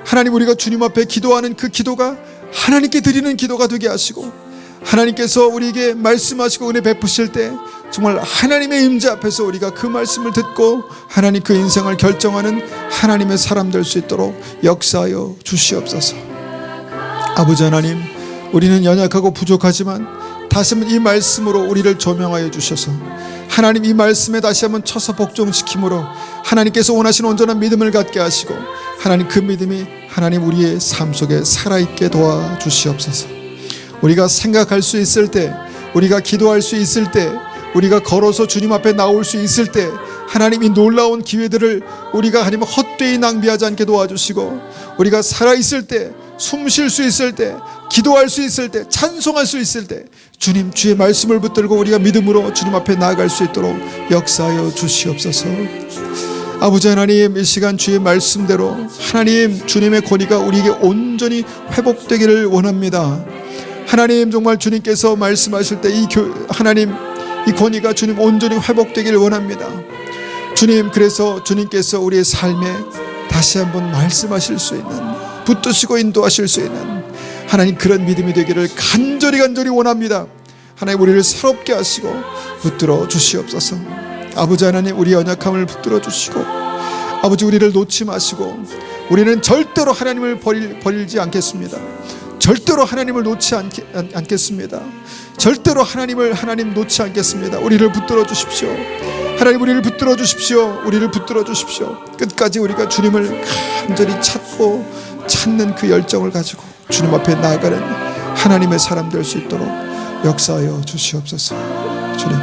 하나님, 우리가 주님 앞에 기도하는 그 기도가 하나님께 드리는 기도가 되게 하시고, 하나님께서 우리에게 말씀하시고 은혜 베푸실 때 정말 하나님의 임재 앞에서 우리가 그 말씀을 듣고 하나님 그 인생을 결정하는 하나님의 사람 될 수 있도록 역사하여 주시옵소서. 아버지 하나님, 우리는 연약하고 부족하지만 다시 한번 이 말씀으로 우리를 조명하여 주셔서 하나님, 이 말씀에 다시 한번 쳐서 복종시킴으로 하나님께서 원하시는 온전한 믿음을 갖게 하시고, 하나님 그 믿음이 하나님 우리의 삶 속에 살아있게 도와주시옵소서. 우리가 생각할 수 있을 때, 우리가 기도할 수 있을 때, 우리가 걸어서 주님 앞에 나올 수 있을 때 하나님, 이 놀라운 기회들을 우리가 하나님 헛되이 낭비하지 않게 도와주시고, 우리가 살아있을 때, 숨 쉴 수 있을 때, 기도할 수 있을 때, 찬송할 수 있을 때 주님, 주의 말씀을 붙들고 우리가 믿음으로 주님 앞에 나아갈 수 있도록 역사하여 주시옵소서. 아버지 하나님, 이 시간 주의 말씀대로 하나님 주님의 권위가 우리에게 온전히 회복되기를 원합니다. 하나님, 정말 주님께서 말씀하실 때 하나님 이 권위가 주님 온전히 회복되기를 원합니다. 주님, 그래서 주님께서 우리의 삶에 다시 한번 말씀하실 수 있는, 붙드시고 인도하실 수 있는 하나님, 그런 믿음이 되기를 간절히 원합니다. 하나님, 우리를 새롭게 하시고 붙들어 주시옵소서. 아버지 하나님, 우리의 연약함을 붙들어 주시고, 아버지, 우리를 놓지 마시고, 우리는 절대로 하나님을 버리지 않겠습니다. 절대로 하나님을 놓지 않겠습니다. 절대로 하나님 놓지 않겠습니다. 우리를 붙들어 주십시오. 하나님, 우리를 붙들어 주십시오. 우리를 붙들어 주십시오. 끝까지 우리가 주님을 간절히 찾는 그 열정을 가지고 주님 앞에 나아가는 하나님의 사람 될 수 있도록 역사하여 주시옵소서. 주님,